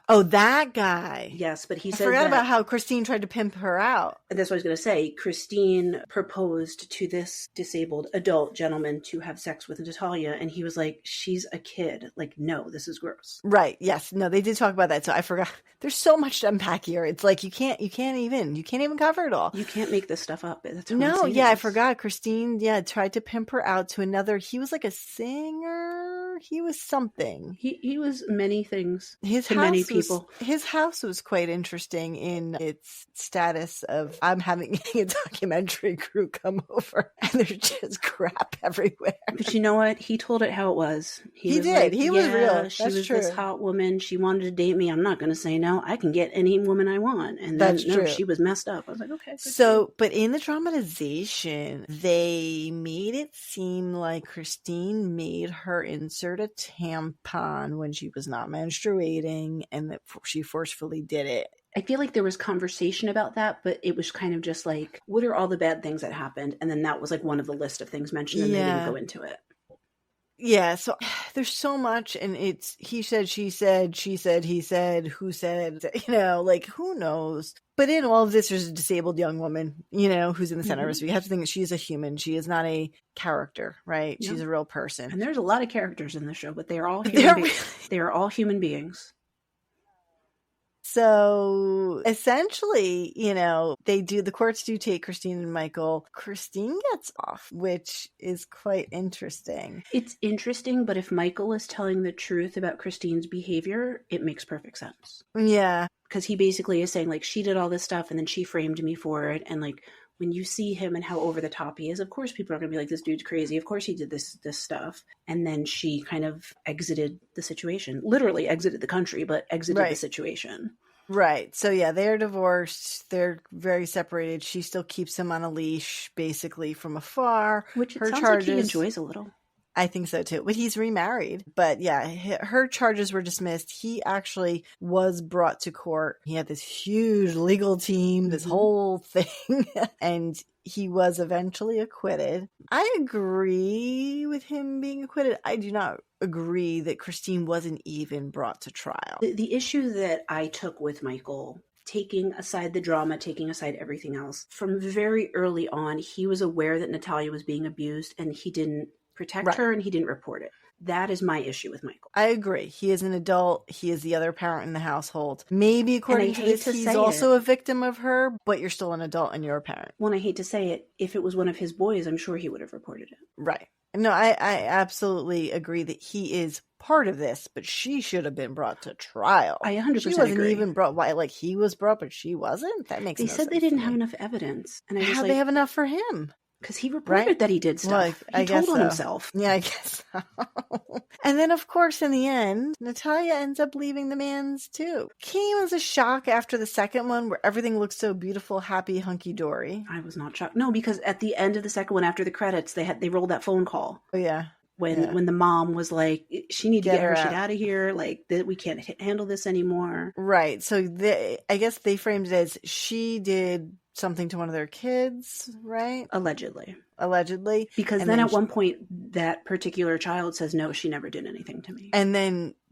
Oh, that guy. Yes, but he said I forgot about how Christine tried to pimp her out. That's what I was going to say. Christine proposed to this disabled adult gentleman to have sex with Natalia, and he was like, she's a kid. Like, no, this is gross. Right. Yes. No, they did talk about that. So I forgot. There's so much to unpack here. It's like you can't even cover it all. You can't make this stuff up. That's no, yeah, I forgot. Christine, tried to pimp her out to another. He was like a singer. He was something. He was many things to many people. His house was quite interesting in its status of, I'm having a documentary crew come over and there's just crap everywhere. But you know what? He told it how it was. He did. Like, he was real. She was true. This hot woman. She wanted to date me. I'm not going to say no. I can get any woman I want. And then no, she was messed up. I was like, okay. So, but in the dramatization, they made it seem like Christine made her insert a tampon when she was not menstruating, and that she forcefully did it. I feel like there was conversation about that, but it was kind of just like, what are all the bad things that happened? And then that was like one of the list of things mentioned, and they didn't go into it. Yeah, so there's so much, and it's he said, she said, he said, who said, like, who knows? But in all of this, there's a disabled young woman, who's in the center of it. So you have to think that she is a human. She is not a character, right? Yeah. She's a real person. And there's a lot of characters in the show, but they are all human they are all human beings. So essentially, the courts do take Christine and Michael. Christine gets off, which is quite interesting. It's interesting, but if Michael is telling the truth about Christine's behavior, it makes perfect sense. Yeah. Because he basically is saying, like, she did all this stuff and then she framed me for it. And like, when you see him and how over the top he is, of course people are going to be like, this dude's crazy. Of course he did this stuff. And then she kind of exited the situation, literally exited the country, but exited the situation. Right. So yeah, they're divorced. They're very separated. She still keeps him on a leash, basically from afar. Which sounds like he enjoys a little. I think so too. But he's remarried. But yeah, her charges were dismissed. He actually was brought to court. He had this huge legal team, this whole thing, and he was eventually acquitted. I agree with him being acquitted. I do not agree that Christine wasn't even brought to trial. The issue that I took with Michael, taking aside the drama, taking aside everything else, from very early on, he was aware that Natalia was being abused and he didn't protect her and he didn't report it. That is my issue with Michael. I agree. He is an adult. He is the other parent in the household. Maybe according to this, he's also a victim of her, but you're still an adult and you're a parent. Well, I hate to say it, if it was one of his boys, I'm sure he would have reported it. Right. No, I absolutely agree that he is part of this, but she should have been brought to trial. I 100% She wasn't agree. even brought. Why? Like he was brought, but she wasn't. That makes They no said sense they didn't to have me. enough evidence, and I was How'd like, they have enough for him? because he reported Right? that he did stuff. Well, I he guess told on so. himself. Yeah, I guess so. And then, of course, in the end, Natalia ends up leaving the man's too. Came as a shock after the second one where everything looked so beautiful, happy, hunky-dory. I was not shocked. No, because at the end of the second one, after the credits, they rolled that phone call. Oh, yeah. When the mom was like, she need to get her shit out. out of here, like that we can't handle this anymore. Right. So I guess they framed it as she did something to one of their kids, right? Allegedly. Because and then at one point that particular child says, no, she never did anything to me.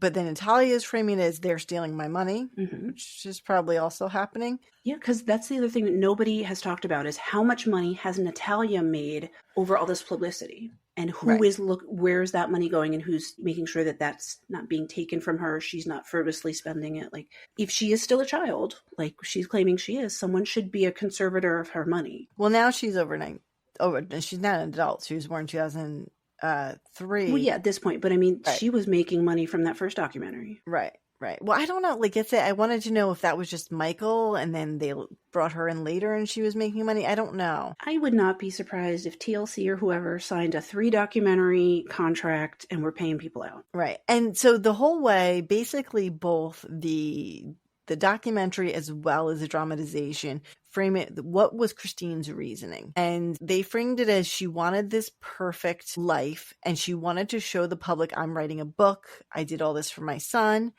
But then Natalia's framing it as they're stealing my money, which is probably also happening. Yeah, because that's the other thing that nobody has talked about is how much money has Natalia made over all this publicity, and where's that money going, and who's making sure that that's not being taken from her. She's not frivolously spending it. Like, if she is still a child, like she's claiming she is, someone should be a conservator of her money. Well, now she's she's not an adult. She was born in 2003. Well, yeah, at this point, but I mean, She was making money from that first documentary. Right. Well, I don't know. Like I wanted to know if that was just Michael and then they brought her in later and she was making money. I don't know. I would not be surprised if TLC or whoever signed a 3 documentary contract and were paying people out. Right. And so the whole way, basically both the documentary as well as the dramatization frame it. What was Christine's reasoning? And they framed it as she wanted this perfect life and she wanted to show the public, I'm writing a book. I did all this for my son.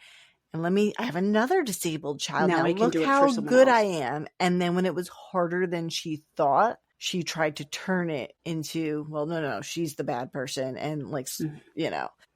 And I have another disabled child. Now I can do it how for someone good else. I am. And then when it was harder than she thought, she tried to turn it into, well, no, she's the bad person. And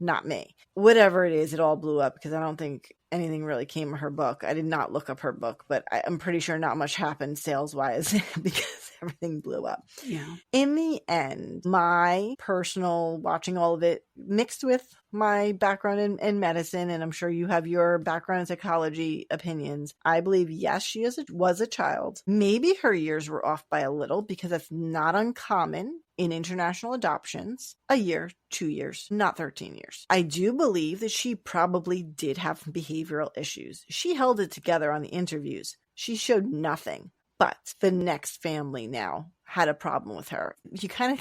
not me. Whatever it is, it all blew up because I don't think anything really came of her book. I did not look up her book, but I'm pretty sure not much happened sales-wise because everything blew up. Yeah. In the end, my personal watching all of it mixed with my background in medicine, and I'm sure you have your background in psychology opinions. I believe, yes, she was a child. Maybe her years were off by a little because that's not uncommon in international adoptions. A year, 2 years, not 13 years. I do believe that she probably did have behavioral issues. She held it together on the interviews. She showed nothing. But the next family now had a problem with her. You kind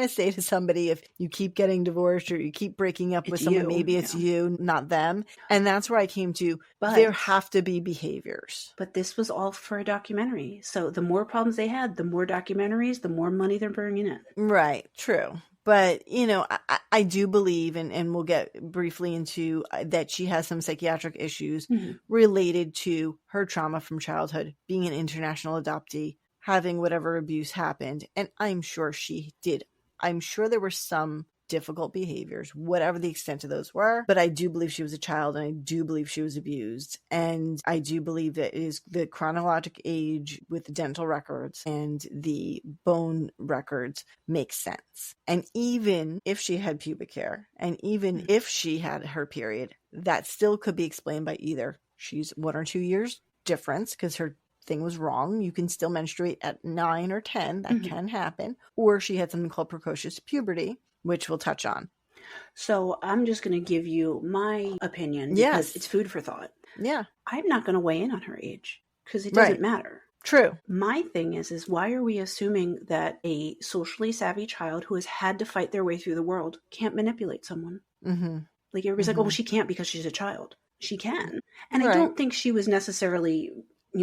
of say to somebody, if you keep getting divorced or you keep breaking up with someone, maybe it's you, not them. And that's where I came to, there have to be behaviors. But this was all for a documentary. So the more problems they had, the more documentaries, the more money they're bringing in. Right. True. But, I do believe, and we'll get briefly into that she has some psychiatric issues related to her trauma from childhood, being an international adoptee, having whatever abuse happened. And I'm sure she did. I'm sure there were some difficult behaviors, whatever the extent of those were. But I do believe she was a child, and I do believe she was abused. And I do believe that it is the chronologic age with the dental records and the bone records makes sense. And even if she had pubic hair, and even if she had her period, that still could be explained by either she's 1 or 2 years difference because her thing was wrong. You can still menstruate at 9 or 10. That can happen. Or she had something called precocious puberty, which we'll touch on. So I'm just going to give you my opinion because it's food for thought. Yeah. I'm not going to weigh in on her age because it doesn't matter. True. My thing is why are we assuming that a socially savvy child who has had to fight their way through the world can't manipulate someone? Mm-hmm. Like everybody's like, oh, well, she can't because she's a child. She can. And I don't think she was necessarily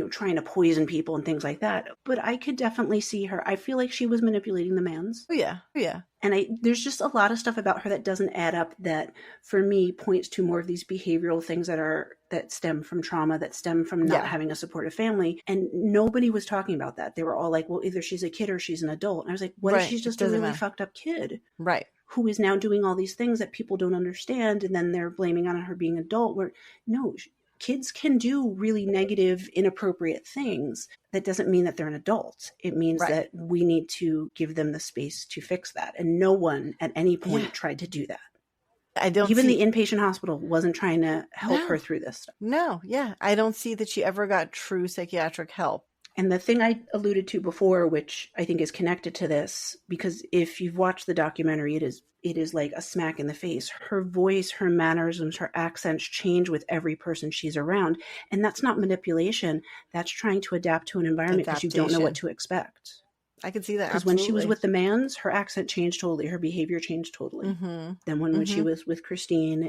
trying to poison people and things like that. But I could definitely see her. I feel like she was manipulating the mans. Oh, yeah. Oh, yeah. And there's just a lot of stuff about her that doesn't add up that, for me, points to more of these behavioral things that stem from trauma, that stem from not having a supportive family. And nobody was talking about that. They were all like, well, either she's a kid or she's an adult. And I was like, what if she's just a really fucked up kid? Right. Who is now doing all these things that people don't understand. And then they're blaming on her being adult, where no, kids can do really negative, inappropriate things. That doesn't mean that they're an adult. It means that we need to give them the space to fix that. And no one at any point tried to do that. Even the inpatient hospital wasn't trying to help her through this stuff. No, yeah. I don't see that she ever got true psychiatric help. And the thing I alluded to before, which I think is connected to this, because if you've watched the documentary, it is like a smack in the face. Her voice, her mannerisms, her accents change with every person she's around. And that's not manipulation. That's trying to adapt to an environment because you don't know what to expect. I can see that. Because when she was with the Mans, her accent changed totally. Her behavior changed totally. Mm-hmm. Then when she was with Christine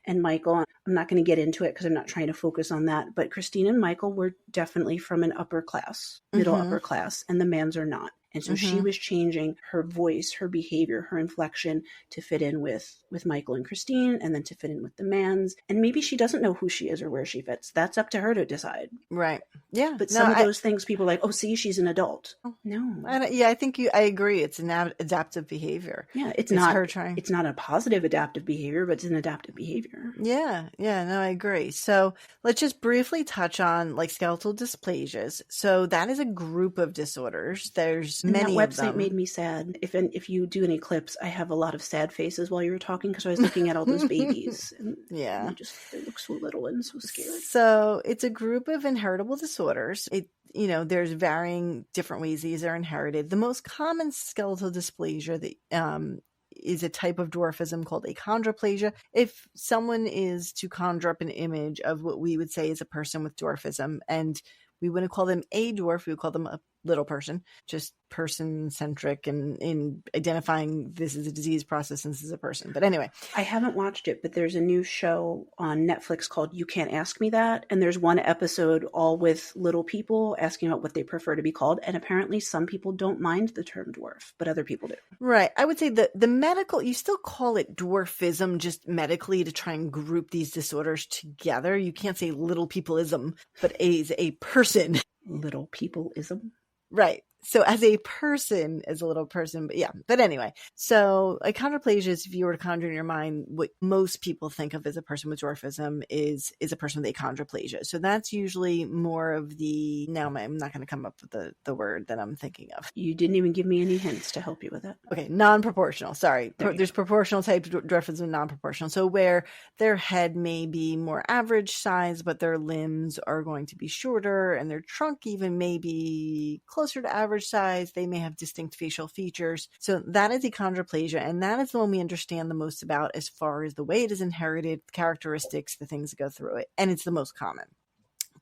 and Michael, I'm not going to get into it because I'm not trying to focus on that. But Christine and Michael were definitely from an upper class, middle upper class, and the Mans are not. And so she was changing her voice, her behavior, her inflection to fit in with Michael and Christine, and then to fit in with the Mans. And maybe she doesn't know who she is or where she fits. That's up to her to decide. Right. Yeah. But some of those things, people are like, oh, see, she's an adult. No. I think I agree. It's an adaptive behavior. Yeah. It's not her trying. It's not a positive adaptive behavior, but it's an adaptive behavior. Yeah. Yeah. No, I agree. So let's just briefly touch on like skeletal dysplasias. So that is a group of disorders. There's many that of them. Website made me sad. If you do any clips, I have a lot of sad faces while you were talking because I was looking at all those babies. And yeah. They look so little and so scared. So it's a group of inheritable disorders. There's varying different ways these are inherited. The most common skeletal dysplasia that is a type of dwarfism called achondroplasia. If someone is to conjure up an image of what we would say is a person with dwarfism, and we wouldn't call them a dwarf, we would call them a little person, just person-centric and in identifying this is a disease process and this is a person. But anyway. I haven't watched it, but there's a new show on Netflix called You Can't Ask Me That. And there's one episode all with little people asking about what they prefer to be called. And apparently some people don't mind the term dwarf, but other people do. Right. I would say the medical, you still call it dwarfism just medically to try and group these disorders together. You can't say little peopleism, but as a person. Little peopleism? Right. So as a person, as a little person, but yeah. But anyway, so achondroplasia is, if you were to conjure in your mind, what most people think of as a person with dwarfism is a person with achondroplasia. So that's usually more of the, now I'm not going to come up with the word that I'm thinking of. You didn't even give me any hints to help you with it. Okay. Non-proportional. Sorry. There's proportional type dwarfism and non-proportional. So where their head may be more average size, but their limbs are going to be shorter and their trunk even may be closer to average size, they may have distinct facial features. So that is achondroplasia, and that is the one we understand the most about as far as the way it is inherited, the characteristics, the things that go through it, and it's the most common.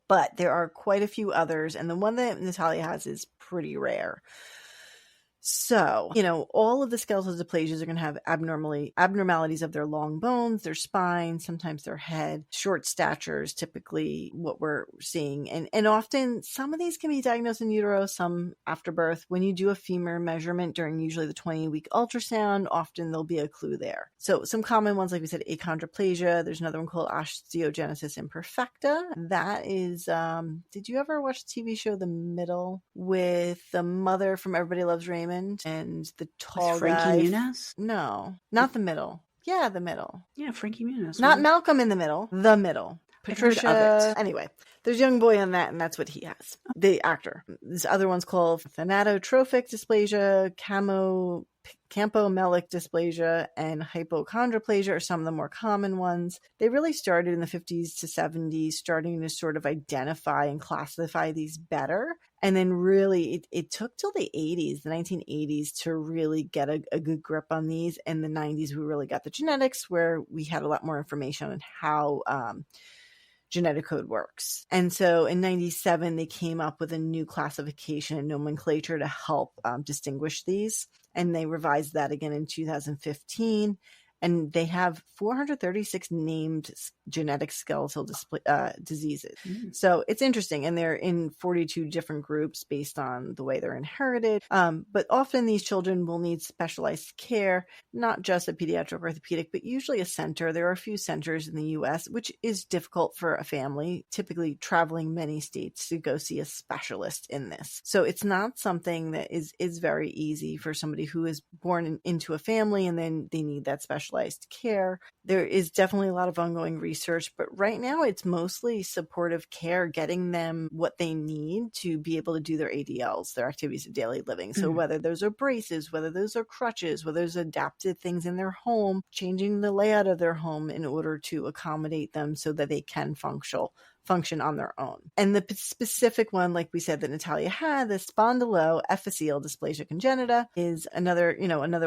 But there are quite a few others, and the one that Natalia has is pretty rare. So, all of the skeletal dysplasias are going to have abnormalities of their long bones, their spine, sometimes their head, short stature is typically what we're seeing. And often some of these can be diagnosed in utero, some after birth. When you do a femur measurement during usually the 20-week ultrasound, often there'll be a clue there. So some common ones, like we said, achondroplasia. There's another one called osteogenesis imperfecta. That is, did you ever watch the TV show The Middle with the mother from Everybody Loves Raymond? And the tall with Frankie Muniz? No, not The Middle. Yeah, The Middle. Yeah, Frankie Muniz. Not Malcolm in the Middle. The Middle. Patricia. Anyway, there's a young boy on that, and that's what he has. The actor. This other one's called thanatotrophic dysplasia, campomelic dysplasia, and hypochondroplasia are some of the more common ones. They really started in the 50s to 70s, starting to sort of identify and classify these better. And then really it took till the 80s, the 1980s, to really get a good grip on these. In the 90s, we really got the genetics, where we had a lot more information on how genetic code works. And so in 97, they came up with a new classification and nomenclature to help distinguish these. And they revised that again in 2015. And they have 436 named genetic skeletal diseases. Mm. So it's interesting. And they're in 42 different groups based on the way they're inherited. But often these children will need specialized care, not just a pediatric orthopedic, but usually a center. There are a few centers in the U.S., which is difficult for a family, typically traveling many states to go see a specialist in this. So it's not something that is very easy for somebody who is born into a family and then they need that specialized care. There is definitely a lot of ongoing research, but right now it's mostly supportive care, getting them what they need to be able to do their ADLs, their activities of daily living. So whether those are braces, whether those are crutches, whether those adapted things in their home, changing the layout of their home in order to accommodate them so that they can function function on their own. And the specific one, like we said, that Natalia had, the spondyloepiphyseal dysplasia congenita, is another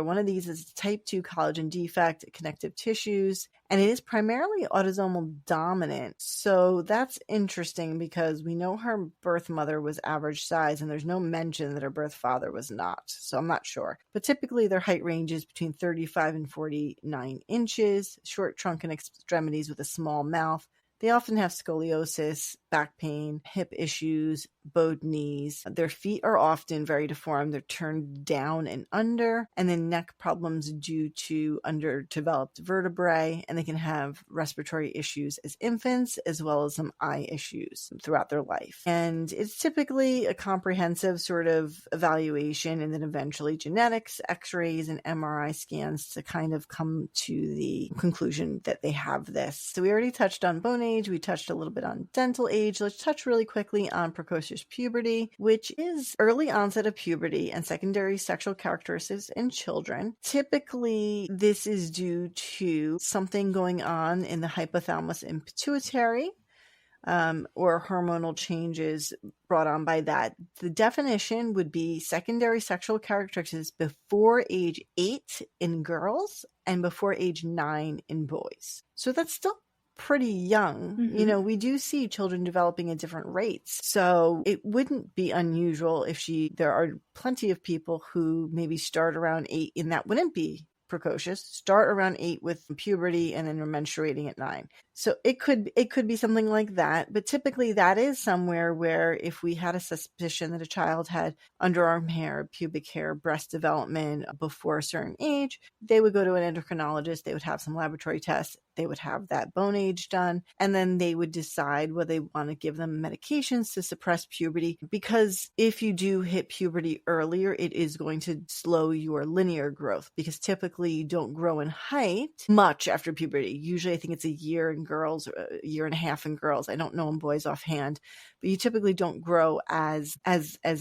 one of these is type 2 collagen defect, connective tissues, and it is primarily autosomal dominant. So that's interesting because we know her birth mother was average size, and there's no mention that her birth father was not. So I'm not sure. But typically their height ranges between 35 and 49 inches, short trunk and extremities with a small mouth. They often have scoliosis, back pain, hip issues, bowed knees. Their feet are often very deformed. They're turned down and under, and then neck problems due to underdeveloped vertebrae, and they can have respiratory issues as infants, as well as some eye issues throughout their life. And it's typically a comprehensive sort of evaluation, and then eventually genetics, x-rays, and MRI scans to kind of come to the conclusion that they have this. So we already touched on bone age. We touched a little bit on dental age. Let's touch really quickly on precocious puberty, which is early onset of puberty and secondary sexual characteristics in children. Typically, this is due to something going on in the hypothalamus and pituitary, or hormonal changes brought on by that. The definition would be secondary sexual characteristics before age 8 in girls and before age 9 in boys. So that's still pretty young. Mm-hmm. We do see children developing at different rates. So it wouldn't be unusual if there are plenty of people who maybe start around 8, and that wouldn't be precocious, start around 8 with puberty and then are menstruating at 9. So it could be something like that, but typically that is somewhere where if we had a suspicion that a child had underarm hair, pubic hair, breast development before a certain age, they would go to an endocrinologist, they would have some laboratory tests, they would have that bone age done, and then they would decide whether they want to give them medications to suppress puberty, because if you do hit puberty earlier, it is going to slow your linear growth, because typically you don't grow in height much after puberty. Usually I think it's a year in girls, or a year and a half in girls. I don't know in boys offhand, but you typically don't grow as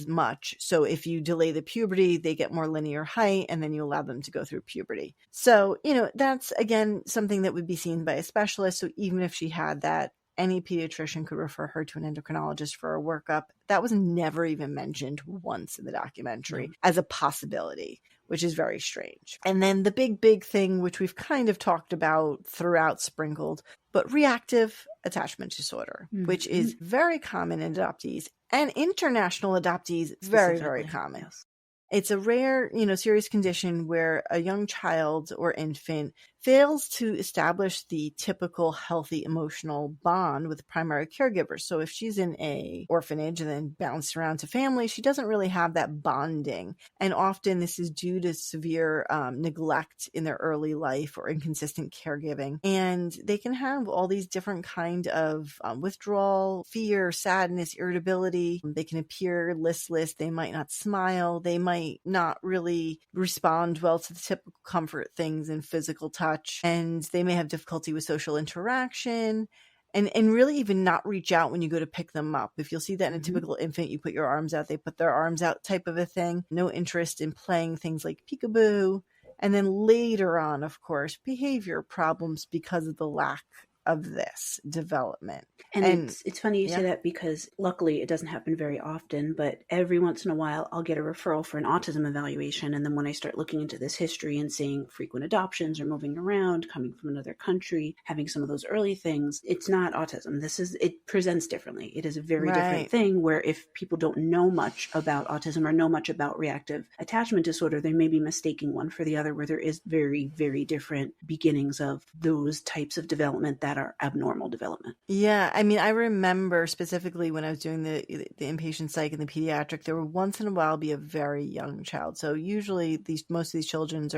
much. So if you delay the puberty, they get more linear height, and then you allow them to go through puberty. So, that's again something that would be seen by a specialist. So even if she had that, any pediatrician could refer her to an endocrinologist for a workup. That was never even mentioned once in the documentary as a possibility, which is very strange. And then the big thing, which we've kind of talked about throughout, sprinkled, but reactive attachment disorder, which is very common in adoptees, and international adoptees, very, very common. Yes. It's a rare, serious condition where a young child or infant fails to establish the typical healthy emotional bond with the primary caregiver. So if she's in a orphanage and then bounced around to family, she doesn't really have that bonding. And often this is due to severe neglect in their early life or inconsistent caregiving. And they can have all these different kind of withdrawal, fear, sadness, irritability. They can appear listless. They might not smile. They might not really respond well to the typical comfort things and physical touch. And they may have difficulty with social interaction, and really even not reach out when you go to pick them up. If you'll see that in a typical infant, you put your arms out, they put their arms out type of a thing. No interest in playing things like peekaboo. And then later on, of course, behavior problems because of the lack of this development. And it's funny you say that, because luckily it doesn't happen very often, but every once in a while I'll get a referral for an autism evaluation. And then when I start looking into this history and seeing frequent adoptions or moving around, coming from another country, having some of those early things, it's not autism. It presents differently. It is a very different thing, where if people don't know much about autism or know much about reactive attachment disorder, they may be mistaking one for the other, where there is very, very different beginnings of those types of development that are abnormal development. Yeah, I mean, I remember specifically when I was doing the inpatient psych and the pediatric, there would once in a while be a very young child. So usually most of these children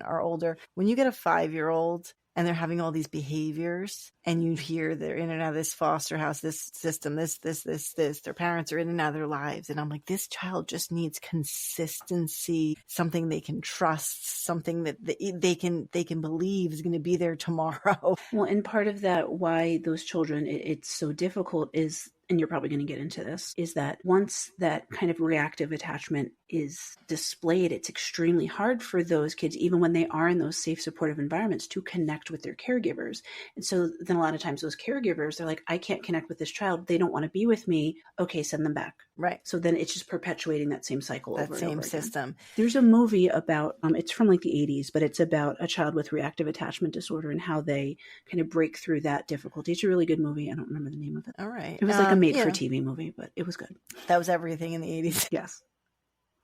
are older. When you get a 5-year-old and they're having all these behaviors, and you hear they're in and out of this foster house, this system, this, their parents are in and out of their lives. And I'm like, this child just needs consistency, something they can trust, something that they can believe is going to be there tomorrow. Well, and part of that, why those children, it's so difficult, is and you're probably going to get into this, is that once that kind of reactive attachment is displayed, it's extremely hard for those kids, even when they are in those safe, supportive environments, to connect with their caregivers. And so then a lot of times those caregivers, they're like, I can't connect with this child. They don't want to be with me. Okay, send them back. Right. So then it's just perpetuating that same cycle That over and same over again. system. There's a movie about, it's from like the 80s, but it's about a child with reactive attachment disorder and how they kind of break through that difficulty. It's a really good movie. I don't remember the name of it. All right. It was like a made-for-TV movie, but it was good. That was everything in the 80s. Yes.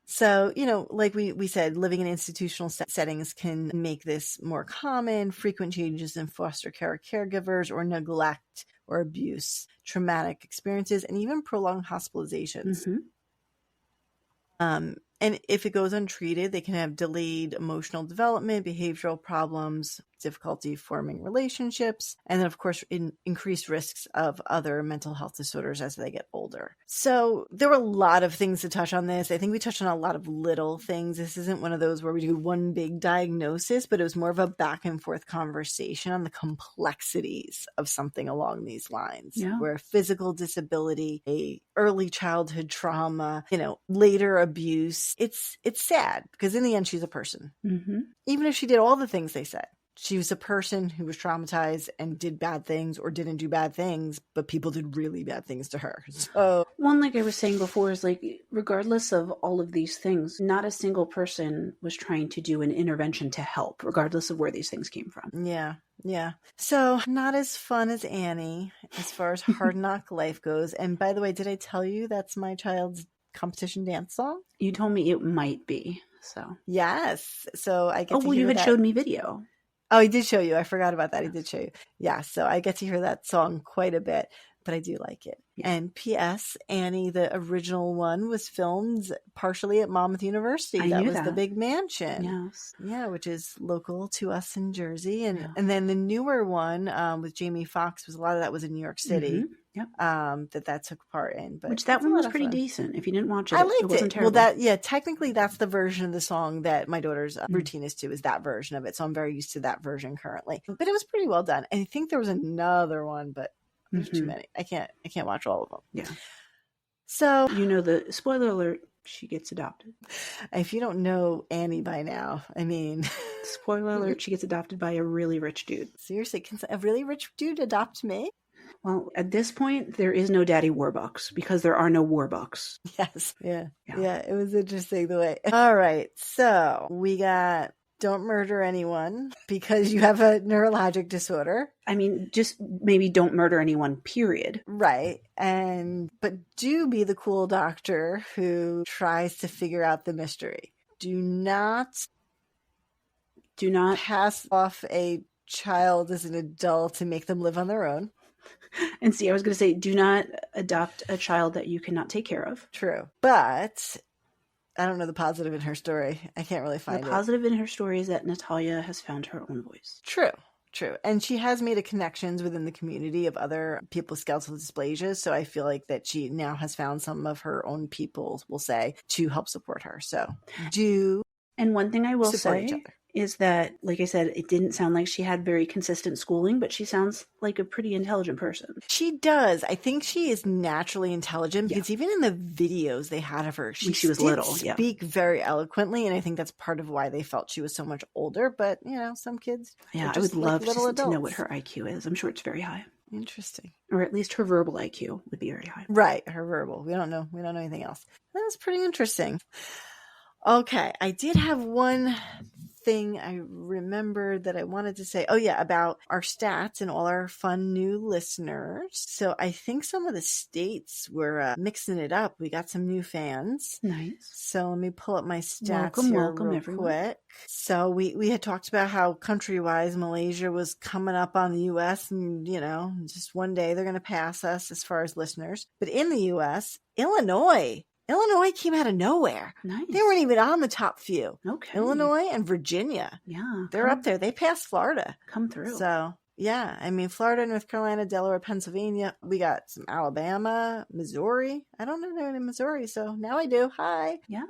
So, like we said, living in institutional settings can make this more common. Frequent changes in foster care caregivers or neglect or abuse, traumatic experiences, and even prolonged hospitalizations. And if it goes untreated, they can have delayed emotional development, behavioral problems, difficulty forming relationships, and then, of course, increased risks of other mental health disorders as they get older. So there were a lot of things to touch on this. I think we touched on a lot of little things. This isn't one of those where we do one big diagnosis, but it was more of a back and forth conversation on the complexities of something along these lines, where physical disability, a early childhood trauma, later abuse, it's sad because in the end, she's a person. Even if she did all the things they said. She was a person who was traumatized and did bad things or didn't do bad things, but people did really bad things to her. So one, like I was saying before, is like, regardless of all of these things, not a single person was trying to do an intervention to help, regardless of where these things came from. Yeah. So not as fun as Annie as far as Hard Knock Life goes. And by the way, did I tell you that's my child's competition dance song? You told me it might be. So yes. So I get to hear you had showed me video. Oh, he did show you. I forgot about that. He did show you. Yeah, so I get to hear that song quite a bit, but I do like it. Yeah. And P.S. Annie, the original one, was filmed partially at Monmouth University. That was the big mansion. Yes. Yeah, which is local to us in Jersey. And then the newer one with Jamie Foxx, a lot of that was in New York City. Yep. That took part in, but which that one was pretty decent. If you didn't watch it, I liked it wasn't terrible. Well, technically that's the version of the song that my daughter's routine is to, is that version of it. So I'm very used to that version currently. But it was pretty well done. And I think there was another one, but there's too many. I can't watch all of them. Yeah. So the spoiler alert, she gets adopted. If you don't know Annie by now, I mean, spoiler alert, she gets adopted by a really rich dude. Seriously, can a really rich dude adopt me? Well, at this point, there is no Daddy Warbucks because there are no Warbucks. Yes. Yeah. It was interesting the way. All right. So we got don't murder anyone because you have a neurologic disorder. I mean, just maybe don't murder anyone, period. Right. But do be the cool doctor who tries to figure out the mystery. Do not pass off a child as an adult and make them live on their own. And see, I was going to say, do not adopt a child that you cannot take care of. True. But I don't know the positive in her story. I can't really find it. The positive in her story is that Natalia has found her own voice. True. And she has made connections within the community of other people with skeletal dysplasias. So I feel like that she now has found some of her own people, we'll say, to help support her. So and one thing I will say is that, like I said, it didn't sound like she had very consistent schooling, but she sounds like a pretty intelligent person. She does. I think she is naturally intelligent because even in the videos they had of her, she was little. Speak very eloquently, and I think that's part of why they felt she was so much older. But some kids, I would love to know what her IQ is. I'm sure it's very high. Interesting. Or at least her verbal IQ would be very high. Right, her verbal. We don't know anything else. That was pretty interesting. Okay, I did have one thing I remembered that I wanted to say. Oh yeah, about our stats and all our fun new listeners. So I think some of the states were mixing it up. We got some new fans. Nice. So let me pull up my stats welcome real everyone. Quick. So we had talked about how country-wise Malaysia was coming up on the U.S. and, just one day they're going to pass us as far as listeners. But in the U.S., Illinois came out of nowhere. Nice. They weren't even on the top few. Okay. Illinois and Virginia. Yeah. They're up there. They passed Florida. Come through. So, yeah. I mean, Florida, North Carolina, Delaware, Pennsylvania. We got some Alabama, Missouri. I don't know anyone in Missouri, so now I do. Hi. Yeah.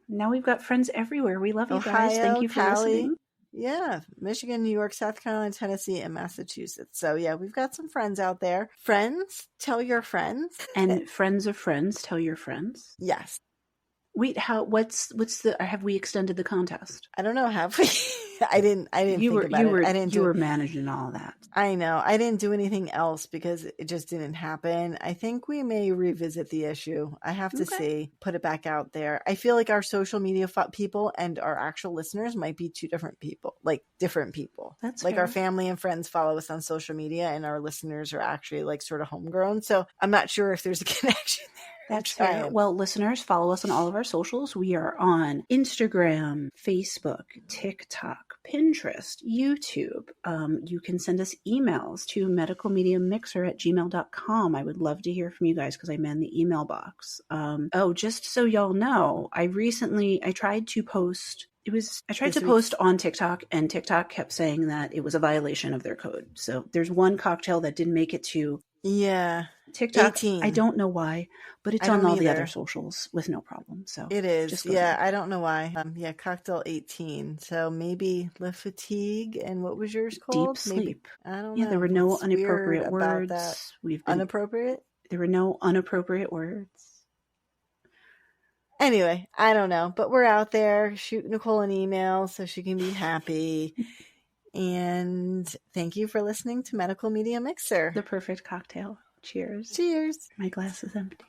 Now we've got friends everywhere. We love you guys. Thank you for listening. Yeah, Michigan, New York, South Carolina, Tennessee, and Massachusetts. So yeah, we've got some friends out there. Friends, tell your friends. And friends of friends, tell your friends. Yes. Wait, have we extended the contest? I don't know, have we? I didn't think about it. I didn't you were managing all that. I know. I didn't do anything else because it just didn't happen. I think we may revisit the issue. I have to see, put it back out there. I feel like our social media people and our actual listeners might be two different people, like different people. That's like fair. Our family and friends follow us on social media and our listeners are actually like sort of homegrown. So I'm not sure if there's a connection there. That's fair. Well, listeners, follow us on all of our socials. We are on Instagram, Facebook, TikTok, Pinterest, YouTube. You can send us emails to medicalmediummixer@gmail.com. I would love to hear from you guys because I man the email box. Just so y'all know, I tried to post post on TikTok, and TikTok kept saying that it was a violation of their code. So there's one cocktail that didn't make it to TikTok. 18. I don't know why, but it's on all the other socials with no problem. So it is. I don't know why. Cocktail 18. So maybe Le Fatigue. And what was yours called? Deep Sleep. Maybe. I don't know. Yeah, there were no inappropriate words. Inappropriate? There were no inappropriate words. Anyway, I don't know, but we're out there. Shoot Nicole an email so she can be happy. And thank you for listening to Medical Media Mixer. The perfect cocktail. Cheers. Cheers. My glass is empty.